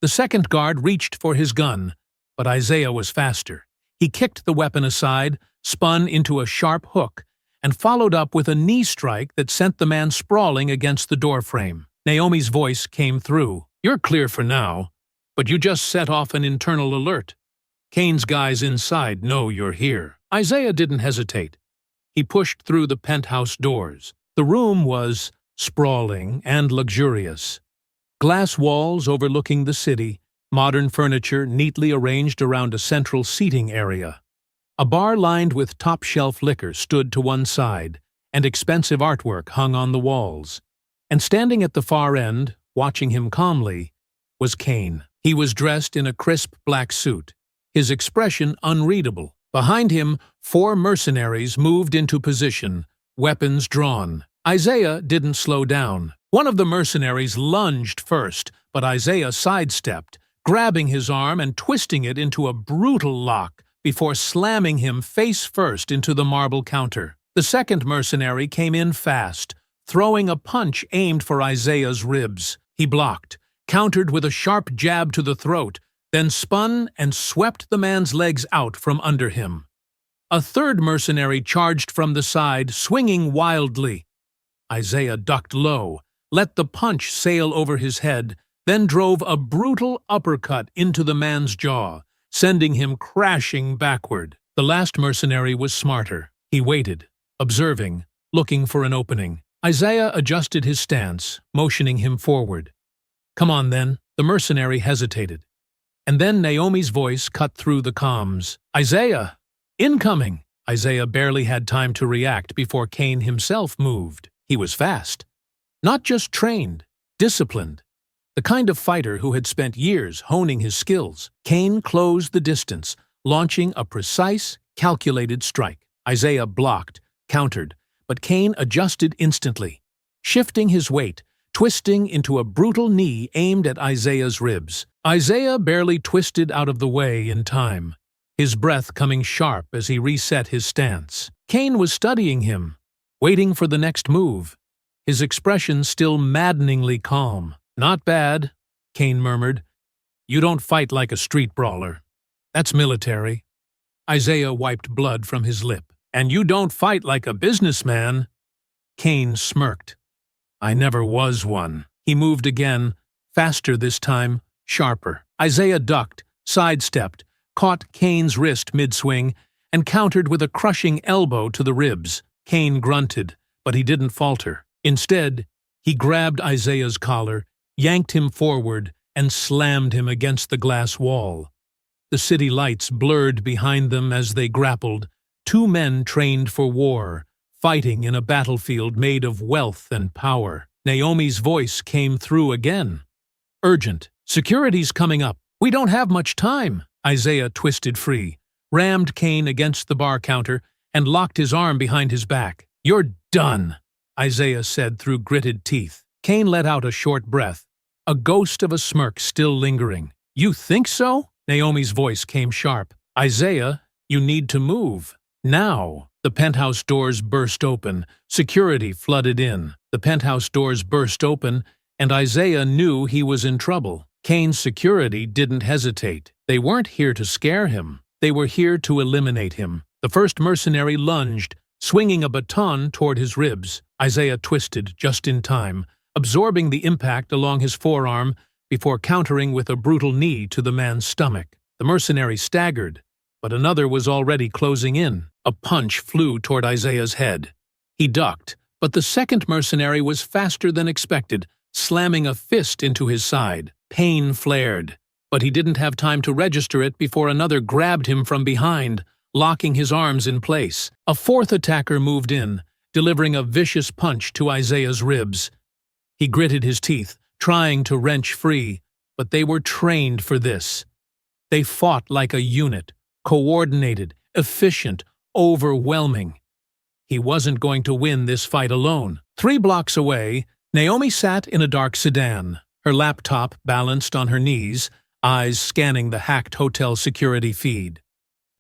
The second guard reached for his gun, but Isaiah was faster. He kicked the weapon aside, spun into a sharp hook, and followed up with a knee strike that sent the man sprawling against the doorframe. Naomi's voice came through. You're clear for now, but you just set off an internal alert. Kane's guys inside know you're here. Isaiah didn't hesitate. He pushed through the penthouse doors. The room was sprawling and luxurious. Glass walls overlooking the city, modern furniture neatly arranged around a central seating area. A bar lined with top-shelf liquor stood to one side, and expensive artwork hung on the walls. And standing at the far end, watching him calmly, was Kane. He was dressed in a crisp black suit, his expression unreadable. Behind him, 4 mercenaries moved into position, weapons drawn. Isaiah didn't slow down. One of the mercenaries lunged first, but Isaiah sidestepped, grabbing his arm and twisting it into a brutal lock before slamming him face first into the marble counter. The second mercenary came in fast, throwing a punch aimed for Isaiah's ribs. He blocked, countered with a sharp jab to the throat, then spun and swept the man's legs out from under him. A third mercenary charged from the side, swinging wildly. Isaiah ducked low, let the punch sail over his head, then drove a brutal uppercut into the man's jaw, sending him crashing backward. The last mercenary was smarter. He waited, observing, looking for an opening. Isaiah adjusted his stance, motioning him forward. "Come on, then." The mercenary hesitated. And then Naomi's voice cut through the comms. "Isaiah! Incoming!" Isaiah barely had time to react before Kane himself moved. He was fast. Not just trained, disciplined. The kind of fighter who had spent years honing his skills. Kane closed the distance, launching a precise, calculated strike. Isaiah blocked, countered, but Kane adjusted instantly, shifting his weight, twisting into a brutal knee aimed at Isaiah's ribs. Isaiah barely twisted out of the way in time, his breath coming sharp as he reset his stance. Kane was studying him, waiting for the next move, his expression still maddeningly calm. "Not bad," Kane murmured. "You don't fight like a street brawler. That's military." Isaiah wiped blood from his lip. "And you don't fight like a businessman." Kane smirked. "I never was one." He moved again, faster this time, sharper. Isaiah ducked, sidestepped, caught Kane's wrist mid-swing, and countered with a crushing elbow to the ribs. Kane grunted, but he didn't falter. Instead, he grabbed Isaiah's collar, yanked him forward, and slammed him against the glass wall. The city lights blurred behind them as they grappled, 2 men trained for war, fighting in a battlefield made of wealth and power. Naomi's voice came through again. "Urgent. Security's coming up. We don't have much time." Isaiah twisted free, rammed Kane against the bar counter, and locked his arm behind his back. "You're done," Isaiah said through gritted teeth. Kane let out a short breath, a ghost of a smirk still lingering. "You think so?" Naomi's voice came sharp. "Isaiah, you need to move. Now." The penthouse doors burst open. Security flooded in. The penthouse doors burst open, and Isaiah knew he was in trouble. Kane's security didn't hesitate. They weren't here to scare him. They were here to eliminate him. The first mercenary lunged, swinging a baton toward his ribs. Isaiah twisted just in time, absorbing the impact along his forearm before countering with a brutal knee to the man's stomach. The mercenary staggered, but another was already closing in. A punch flew toward Isaiah's head. He ducked, but the second mercenary was faster than expected, slamming a fist into his side. Pain flared, but he didn't have time to register it before another grabbed him from behind, locking his arms in place. A fourth attacker moved in, delivering a vicious punch to Isaiah's ribs. He gritted his teeth, trying to wrench free, but they were trained for this. They fought like a unit, coordinated, efficient, overwhelming. He wasn't going to win this fight alone. 3 blocks away, Naomi sat in a dark sedan, her laptop balanced on her knees, eyes scanning the hacked hotel security feed.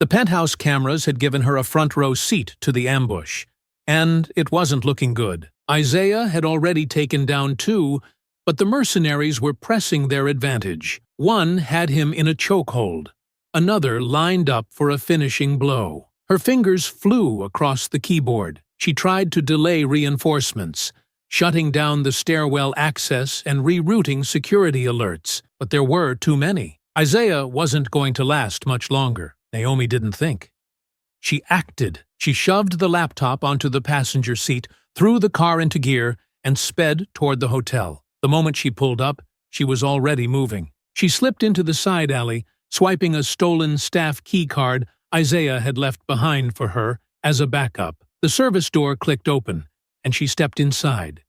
The penthouse cameras had given her a front-row seat to the ambush, and it wasn't looking good. Isaiah had already taken down 2, but the mercenaries were pressing their advantage. One had him in a chokehold. Another lined up for a finishing blow. Her fingers flew across the keyboard. She tried to delay reinforcements, shutting down the stairwell access and rerouting security alerts, but there were too many. Isaiah wasn't going to last much longer. Naomi didn't think. She acted. She shoved the laptop onto the passenger seat, threw the car into gear, and sped toward the hotel. The moment she pulled up, she was already moving. She slipped into the side alley, swiping a stolen staff key card Isaiah had left behind for her as a backup. The service door clicked open, and she stepped inside.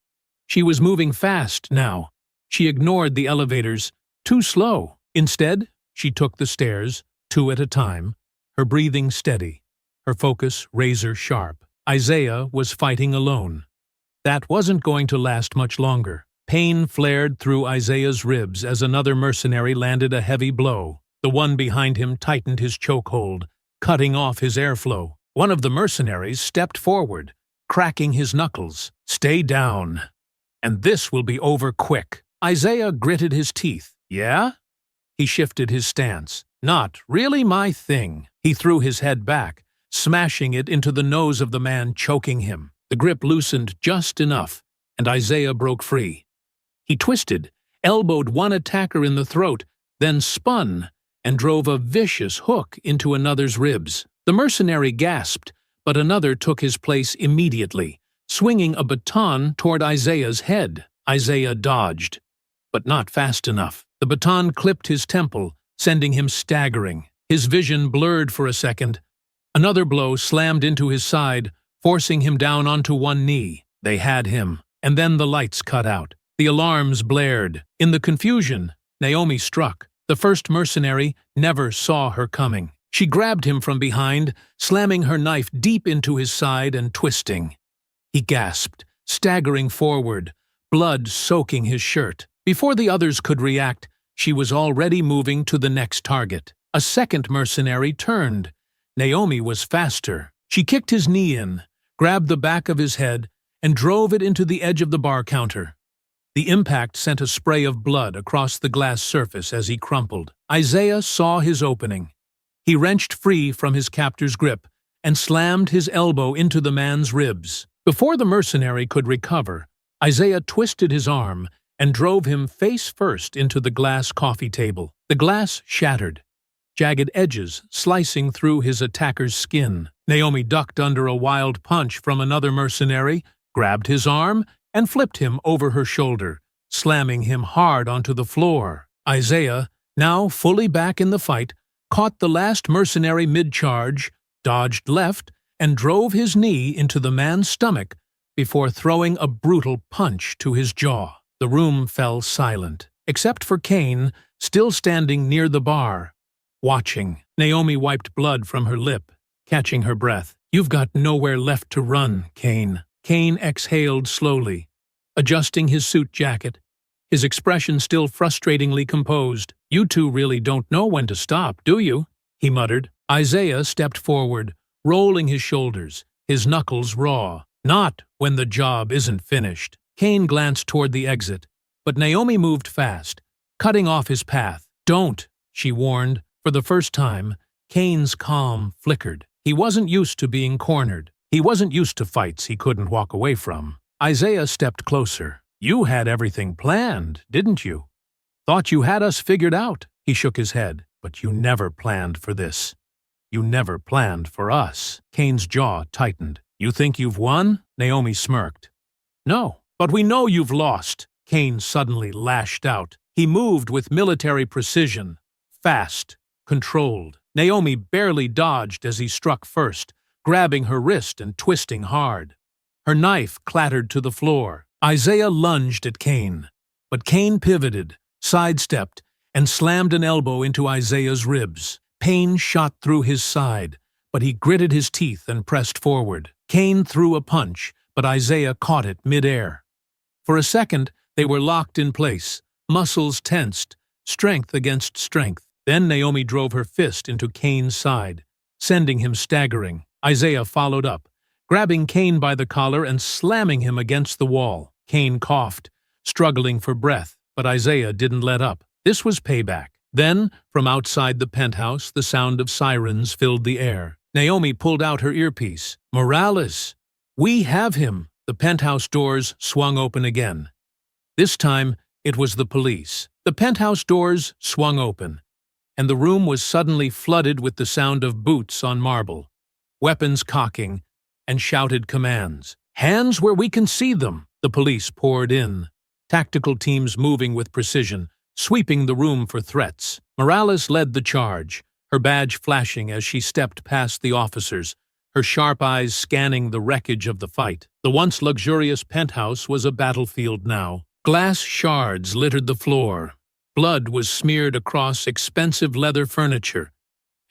She was moving fast now. She ignored the elevators, too slow. Instead, she took the stairs, 2 at a time, her breathing steady, her focus razor-sharp. Isaiah was fighting alone. That wasn't going to last much longer. Pain flared through Isaiah's ribs as another mercenary landed a heavy blow. The one behind him tightened his chokehold, cutting off his airflow. One of the mercenaries stepped forward, cracking his knuckles. "Stay down, and this will be over quick." Isaiah gritted his teeth. "Yeah?" He shifted his stance. "Not really my thing." He threw his head back, smashing it into the nose of the man choking him. The grip loosened just enough, and Isaiah broke free. He twisted, elbowed one attacker in the throat, then spun and drove a vicious hook into another's ribs. The mercenary gasped, but another took his place immediately, swinging a baton toward Isaiah's head. Isaiah dodged, but not fast enough. The baton clipped his temple, sending him staggering. His vision blurred for a second. Another blow slammed into his side, forcing him down onto one knee. They had him, and then the lights cut out. The alarms blared. In the confusion, Naomi struck. The first mercenary never saw her coming. She grabbed him from behind, slamming her knife deep into his side and twisting. He gasped, staggering forward, blood soaking his shirt. Before the others could react, she was already moving to the next target. A second mercenary turned. Naomi was faster. She kicked his knee in, grabbed the back of his head, and drove it into the edge of the bar counter. The impact sent a spray of blood across the glass surface as he crumpled. Isaiah saw his opening. He wrenched free from his captor's grip and slammed his elbow into the man's ribs. Before the mercenary could recover, Isaiah twisted his arm and drove him face first into the glass coffee table. The glass shattered, jagged edges slicing through his attacker's skin. Naomi ducked under a wild punch from another mercenary, grabbed his arm, and flipped him over her shoulder, slamming him hard onto the floor. Isaiah, now fully back in the fight, caught the last mercenary mid-charge, dodged left, and drove his knee into the man's stomach before throwing a brutal punch to his jaw. The room fell silent, except for Kane, still standing near the bar, watching. Naomi wiped blood from her lip, catching her breath. "You've got nowhere left to run, Kane." Kane exhaled slowly, adjusting his suit jacket, his expression still frustratingly composed. "You two really don't know when to stop, do you?" he muttered. Isaiah stepped forward, rolling his shoulders, his knuckles raw. "Not when the job isn't finished." Kane glanced toward the exit, but Naomi moved fast, cutting off his path. "Don't," she warned. For the first time, Kane's calm flickered. He wasn't used to being cornered. He wasn't used to fights he couldn't walk away from. Isaiah stepped closer. "You had everything planned, didn't you? Thought you had us figured out." He shook his head. "But you never planned for this. You never planned for us." Kane's jaw tightened. "You think you've won?" Naomi smirked. "No, but we know you've lost." Kane suddenly lashed out. He moved with military precision, fast, controlled. Naomi barely dodged as he struck first, grabbing her wrist and twisting hard. Her knife clattered to the floor. Isaiah lunged at Kane, but Kane pivoted, sidestepped, and slammed an elbow into Isaiah's ribs. Pain shot through his side, but he gritted his teeth and pressed forward. Kane threw a punch, but Isaiah caught it midair. For a second, they were locked in place, muscles tensed, strength against strength. Then Naomi drove her fist into Kane's side, sending him staggering. Isaiah followed up, grabbing Kane by the collar and slamming him against the wall. Kane coughed, struggling for breath, but Isaiah didn't let up. This was payback. Then, from outside the penthouse, the sound of sirens filled the air. Naomi pulled out her earpiece. "Morales! We have him!" The penthouse doors swung open again. This time, it was the police. The penthouse doors swung open, and the room was suddenly flooded with the sound of boots on marble, weapons cocking, and shouted commands. "Hands where we can see them!" The police poured in, tactical teams moving with precision, sweeping the room for threats. Morales led the charge, her badge flashing as she stepped past the officers, her sharp eyes scanning the wreckage of the fight. The once luxurious penthouse was a battlefield now. Glass shards littered the floor. Blood was smeared across expensive leather furniture,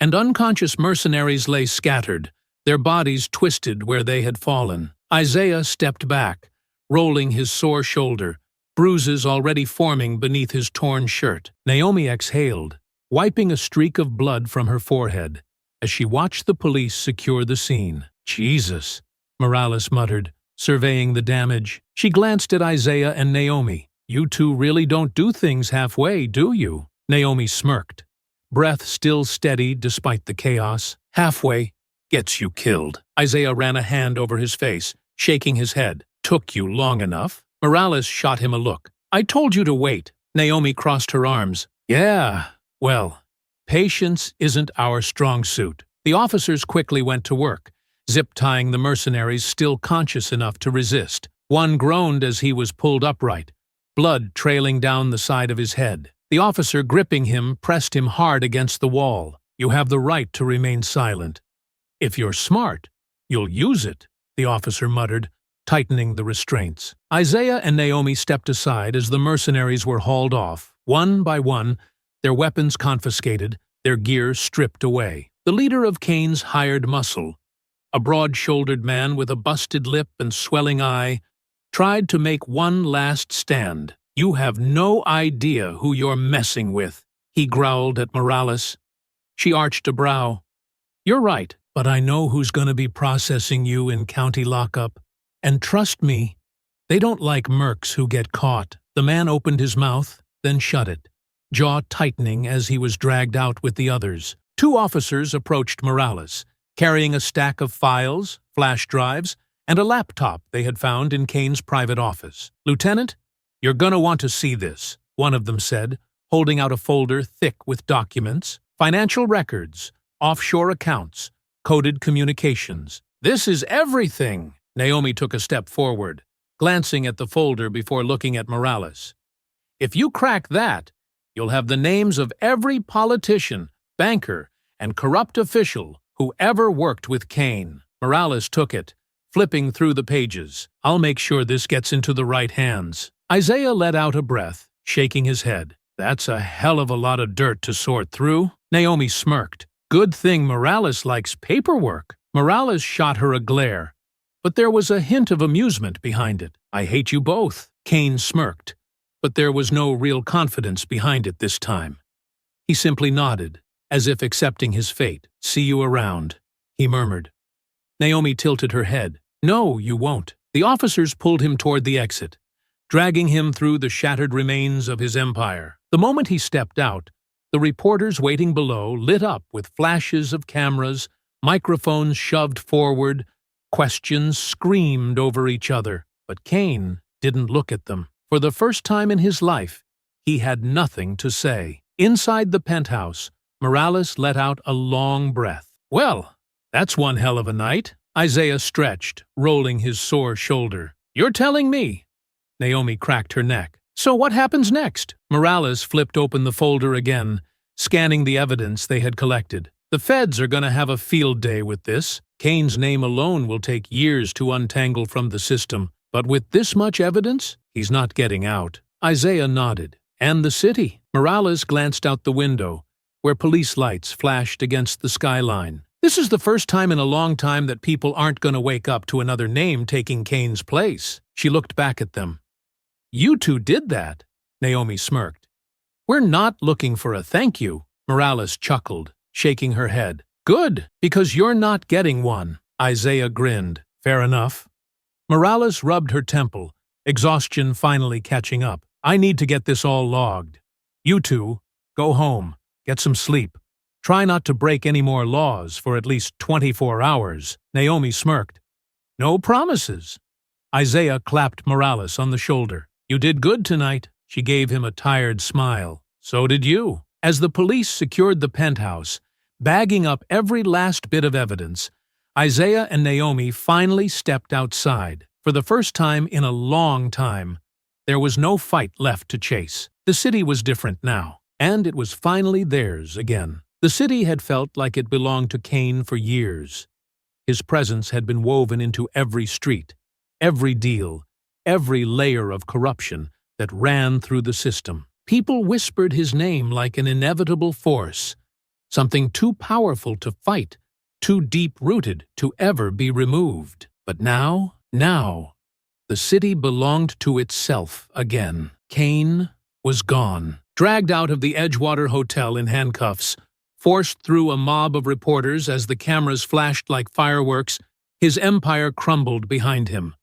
and unconscious mercenaries lay scattered, their bodies twisted where they had fallen. Isaiah stepped back, rolling his sore shoulder, bruises already forming beneath his torn shirt. Naomi exhaled, wiping a streak of blood from her forehead, as she watched the police secure the scene. "Jesus," Morales muttered, surveying the damage. She glanced at Isaiah and Naomi. "You two really don't do things halfway, do you?" Naomi smirked, breath still steady despite the chaos. "Halfway gets you killed." Isaiah ran a hand over his face, shaking his head. "Took you long enough?" Morales shot him a look. "I told you to wait." Naomi crossed her arms. "Yeah, well, patience isn't our strong suit." The officers quickly went to work, zip-tying the mercenaries still conscious enough to resist. One groaned as he was pulled upright, blood trailing down the side of his head. The officer gripping him pressed him hard against the wall. "You have the right to remain silent. If you're smart, you'll use it," the officer muttered, tightening the restraints. Isaiah and Naomi stepped aside as the mercenaries were hauled off. One by one, their weapons confiscated, their gear stripped away. The leader of Cain's hired muscle, a broad-shouldered man with a busted lip and swelling eye, tried to make one last stand. "You have no idea who you're messing with," he growled at Morales. She arched a brow. "You're right, but I know who's going to be processing you in county lockup. And trust me, they don't like mercs who get caught." The man opened his mouth, then shut it, jaw tightening as he was dragged out with the others. Two officers approached Morales, carrying a stack of files, flash drives, and a laptop they had found in Cain's private office. "Lieutenant, you're gonna want to see this," one of them said, holding out a folder thick with documents, financial records, offshore accounts, coded communications. "This is everything." Naomi took a step forward, glancing at the folder before looking at Morales. "If you crack that, you'll have the names of every politician, banker, and corrupt official who ever worked with Cain." Morales took it, flipping through the pages. "I'll make sure this gets into the right hands." Isaiah let out a breath, shaking his head. "That's a hell of a lot of dirt to sort through." Naomi smirked. "Good thing Morales likes paperwork." Morales shot her a glare, but there was a hint of amusement behind it. "I hate you both." Cain smirked, but there was no real confidence behind it this time. He simply nodded, as if accepting his fate. "See you around," he murmured. Naomi tilted her head. "No, you won't." The officers pulled him toward the exit, dragging him through the shattered remains of his empire. The moment he stepped out, the reporters waiting below lit up with flashes of cameras, microphones shoved forward, questions screamed over each other. But Cain didn't look at them. For the first time in his life, he had nothing to say. Inside the penthouse, Morales let out a long breath. "Well, that's one hell of a night." Isaiah stretched, rolling his sore shoulder. "You're telling me?" Naomi cracked her neck. "So what happens next?" Morales flipped open the folder again, scanning the evidence they had collected. "The feds are going to have a field day with this. Cain's name alone will take years to untangle from the system, but with this much evidence, he's not getting out." Isaiah nodded. "And the city?" Morales glanced out the window, where police lights flashed against the skyline. "This is the first time in a long time that people aren't going to wake up to another name taking Cain's place." She looked back at them. "You two did that," Naomi smirked. "We're not looking for a thank you." Morales chuckled, shaking her head. "Good, because you're not getting one." Isaiah grinned. "Fair enough." Morales rubbed her temple, exhaustion finally catching up. "I need to get this all logged. You two, go home, get some sleep. Try not to break any more laws for at least 24 hours. Naomi smirked. "No promises." Isaiah clapped Morales on the shoulder. "You did good tonight." She gave him a tired smile. "So did you." As the police secured the penthouse, bagging up every last bit of evidence, Isaiah and Naomi finally stepped outside. For the first time in a long time, there was no fight left to chase. The city was different now, and it was finally theirs again. The city had felt like it belonged to Cain for years. His presence had been woven into every street, every deal, every layer of corruption that ran through the system. People whispered his name like an inevitable force, something too powerful to fight, too deep-rooted to ever be removed. But now, the city belonged to itself again. Cain was gone. Dragged out of the Edgewater Hotel in handcuffs, forced through a mob of reporters as the cameras flashed like fireworks, his empire crumbled behind him.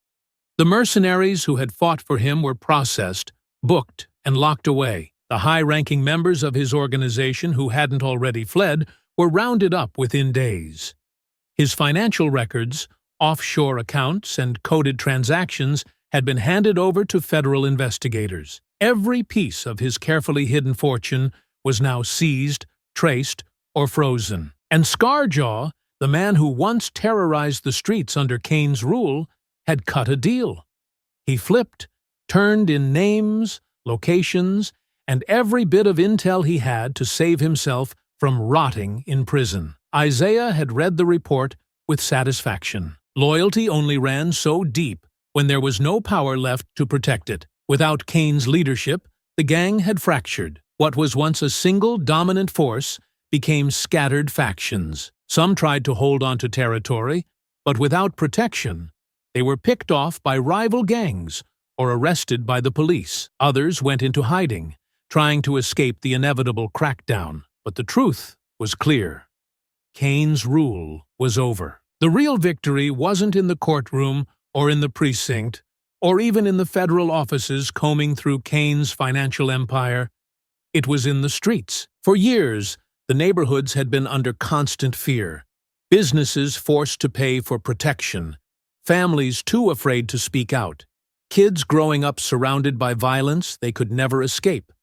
The mercenaries who had fought for him were processed, booked, and locked away. The high-ranking members of his organization who hadn't already fled were rounded up within days. His financial records, offshore accounts, and coded transactions had been handed over to federal investigators. Every piece of his carefully hidden fortune was now seized, traced, or frozen. And Scarjaw, the man who once terrorized the streets under Cain's rule, had cut a deal. He flipped, turned in names, locations, and every bit of intel he had to save himself from rotting in prison. Isaiah had read the report with satisfaction. Loyalty only ran so deep when there was no power left to protect it. Without Cain's leadership, the gang had fractured. What was once a single dominant force became scattered factions. Some tried to hold on to territory, but without protection, they were picked off by rival gangs or arrested by the police. Others went into hiding, trying to escape the inevitable crackdown. But the truth was clear. Cain's rule was over. The real victory wasn't in the courtroom or in the precinct, or even in the federal offices combing through Cain's financial empire. It was in the streets. For years, the neighborhoods had been under constant fear. Businesses forced to pay for protection. Families too afraid to speak out. Kids growing up surrounded by violence they could never escape.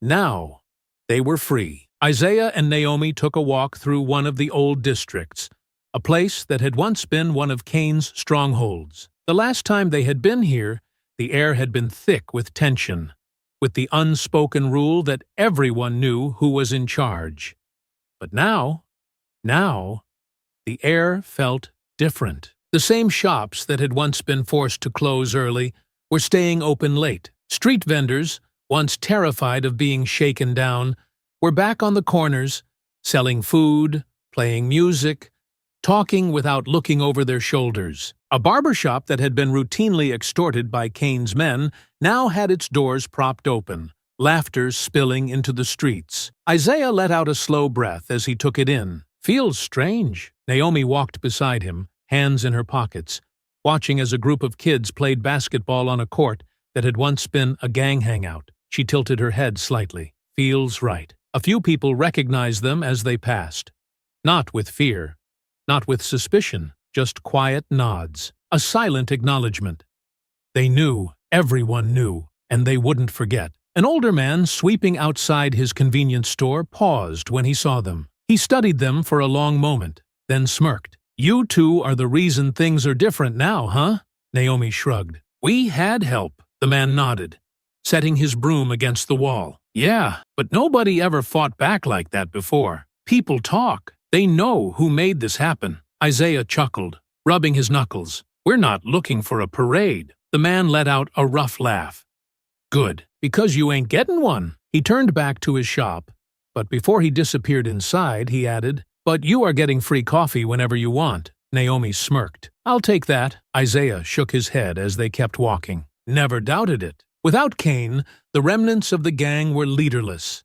Now, they were free. Isaiah and Naomi took a walk through one of the old districts, a place that had once been one of Cain's strongholds. The last time they had been here, the air had been thick with tension, with the unspoken rule that everyone knew who was in charge. But now, the air felt different. The same shops that had once been forced to close early were staying open late. Street vendors, once terrified of being shaken down, were back on the corners, selling food, playing music, talking without looking over their shoulders. A barbershop that had been routinely extorted by Cain's men now had its doors propped open, laughter spilling into the streets. Isaiah let out a slow breath as he took it in. "Feels strange." Naomi walked beside him, hands in her pockets, watching as a group of kids played basketball on a court that had once been a gang hangout. She tilted her head slightly. "Feels right." A few people recognized them as they passed. Not with fear, not with suspicion, just quiet nods. A silent acknowledgement. They knew, everyone knew, and they wouldn't forget. An older man sweeping outside his convenience store paused when he saw them. He studied them for a long moment, then smirked. "You two are the reason things are different now, huh?" Naomi shrugged. "We had help," the man nodded, setting his broom against the wall. "Yeah, but nobody ever fought back like that before. People talk. They know who made this happen." Isaiah chuckled, rubbing his knuckles. "We're not looking for a parade." The man let out a rough laugh. "Good, because you ain't getting one." He turned back to his shop, but before he disappeared inside, he added, "But you are getting free coffee whenever you want." Naomi smirked. "I'll take that." Isaiah shook his head as they kept walking. "Never doubted it." Without Cain, the remnants of the gang were leaderless.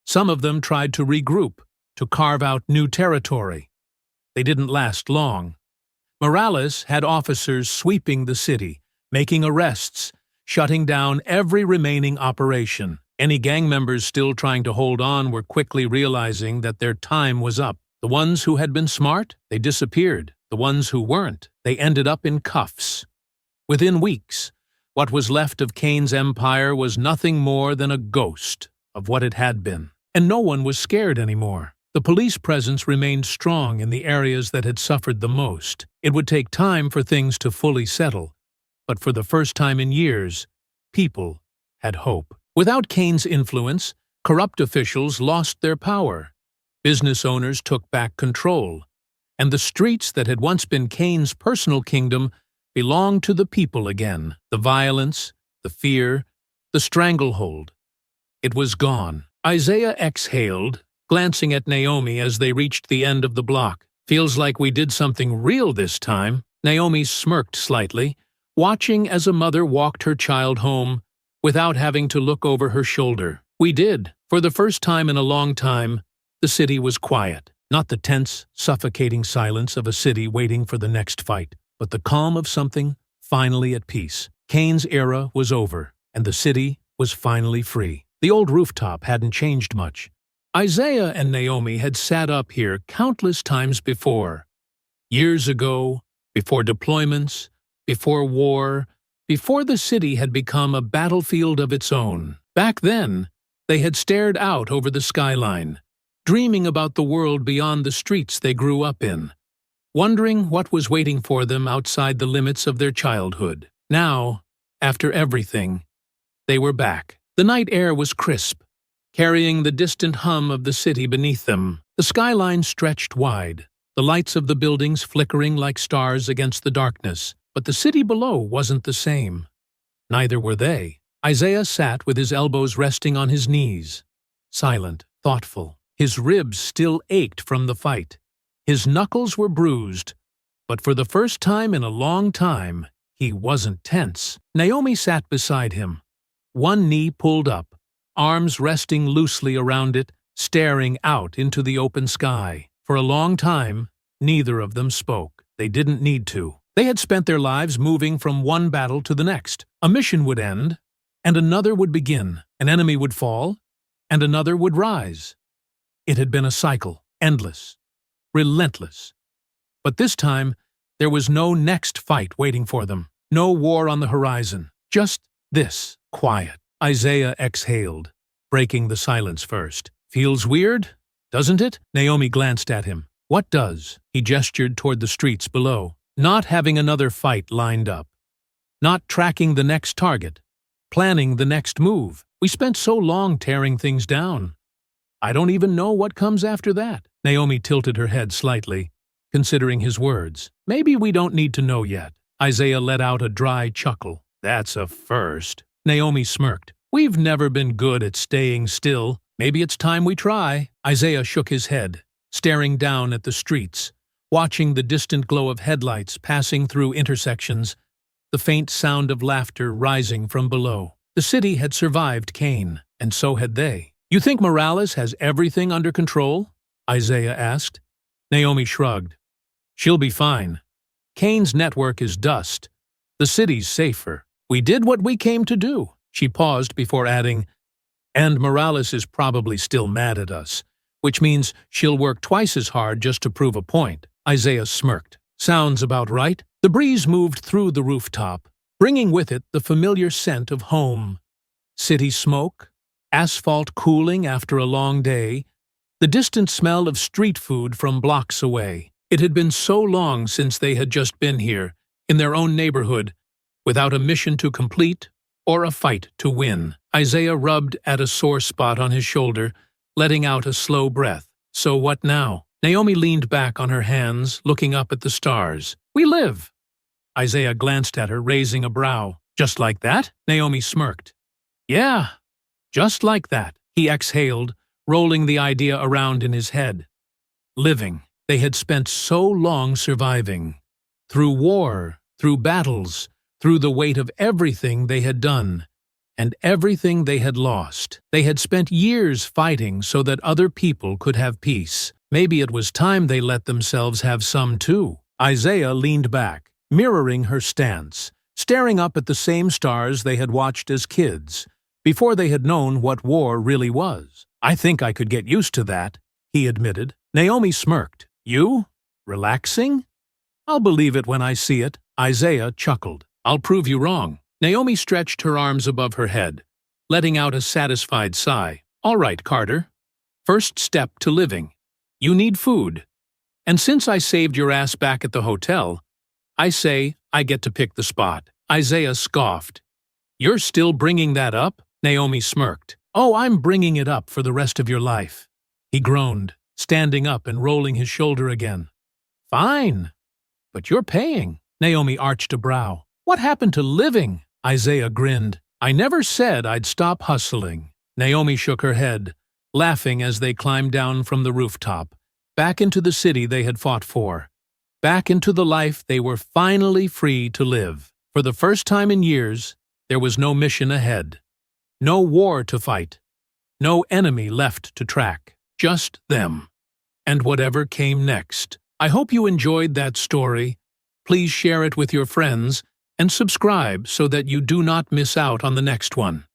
Some of them tried to regroup, to carve out new territory. They didn't last long. Morales had officers sweeping the city, making arrests, shutting down every remaining operation. Any gang members still trying to hold on were quickly realizing that their time was up. The ones who had been smart, they disappeared. The ones who weren't, they ended up in cuffs. Within weeks, what was left of Cain's empire was nothing more than a ghost of what it had been. And no one was scared anymore. The police presence remained strong in the areas that had suffered the most. It would take time for things to fully settle, but for the first time in years, people had hope. Without Cain's influence, corrupt officials lost their power. Business owners took back control, and the streets that had once been Cain's personal kingdom belonged to the people again. The violence, the fear, the stranglehold. It was gone. Isaiah exhaled, glancing at Naomi as they reached the end of the block. Feels like we did something real this time. Naomi smirked slightly, watching as a mother walked her child home without having to look over her shoulder. We did. For the first time in a long time, the city was quiet. Not the tense, suffocating silence of a city waiting for the next fight, but the calm of something finally at peace. Cain's era was over, and the city was finally free. The old rooftop hadn't changed much. Isaiah and Naomi had sat up here countless times before. Years ago, before deployments, before war, before the city had become a battlefield of its own. Back then, they had stared out over the skyline, dreaming about the world beyond the streets they grew up in, wondering what was waiting for them outside the limits of their childhood. Now, after everything, they were back. The night air was crisp, carrying the distant hum of the city beneath them. The skyline stretched wide, the lights of the buildings flickering like stars against the darkness. But the city below wasn't the same. Neither were they. Isaiah sat with his elbows resting on his knees, silent, thoughtful. His ribs still ached from the fight. His knuckles were bruised, but for the first time in a long time, he wasn't tense. Naomi sat beside him, one knee pulled up, arms resting loosely around it, staring out into the open sky. For a long time, neither of them spoke. They didn't need to. They had spent their lives moving from one battle to the next. A mission would end, and another would begin. An enemy would fall, and another would rise. It had been a cycle, endless, relentless. But this time, there was no next fight waiting for them, no war on the horizon, just this, quiet. Isaiah exhaled, breaking the silence first. Feels weird, doesn't it? Naomi glanced at him. What does? He gestured toward the streets below. Not having another fight lined up. Not tracking the next target. Planning the next move. We spent so long tearing things down. I don't even know what comes after that. Naomi tilted her head slightly, considering his words. Maybe we don't need to know yet. Isaiah let out a dry chuckle. That's a first. Naomi smirked. We've never been good at staying still. Maybe it's time we try. Isaiah shook his head, staring down at the streets, watching the distant glow of headlights passing through intersections, the faint sound of laughter rising from below. The city had survived Cain, and so had they. You think Morales has everything under control? Isaiah asked. Naomi shrugged. She'll be fine. Cain's network is dust. The city's safer. We did what we came to do. She paused before adding, and Morales is probably still mad at us, which means she'll work twice as hard just to prove a point. Isaiah smirked. Sounds about right. The breeze moved through the rooftop, bringing with it the familiar scent of home. City smoke, asphalt cooling after a long day, the distant smell of street food from blocks away. It had been so long since they had just been here, in their own neighborhood, without a mission to complete or a fight to win. Isaiah rubbed at a sore spot on his shoulder, letting out a slow breath. So what now? Naomi leaned back on her hands, looking up at the stars. We live. Isaiah glanced at her, raising a brow. Just like that? Naomi smirked. Yeah, just like that. He exhaled, rolling the idea around in his head. Living. They had spent so long surviving. Through war, through battles, through the weight of everything they had done, and everything they had lost. They had spent years fighting so that other people could have peace. Maybe it was time they let themselves have some too. Isaiah leaned back, mirroring her stance, staring up at the same stars they had watched as kids, before they had known what war really was. I think I could get used to that, he admitted. Naomi smirked. You? Relaxing? I'll believe it when I see it. Isaiah chuckled. I'll prove you wrong. Naomi stretched her arms above her head, letting out a satisfied sigh. All right, Carter. First step to living. You need food. And since I saved your ass back at the hotel, I say I get to pick the spot. Isaiah scoffed. You're still bringing that up? Naomi smirked. Oh, I'm bringing it up for the rest of your life. He groaned. standing up and rolling his shoulder again. Fine, but you're paying. Naomi arched a brow. What happened to living? Isaiah grinned. I never said I'd stop hustling. Naomi shook her head, laughing as they climbed down from the rooftop, back into the city they had fought for, back into the life they were finally free to live. For the first time in years, there was no mission ahead, no war to fight, no enemy left to track, just them, and whatever came next. I hope you enjoyed that story. Please share it with your friends and subscribe so that you do not miss out on the next one.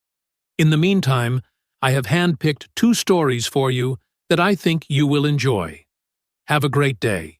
In the meantime, I have handpicked 2 stories for you that I think you will enjoy. Have a great day.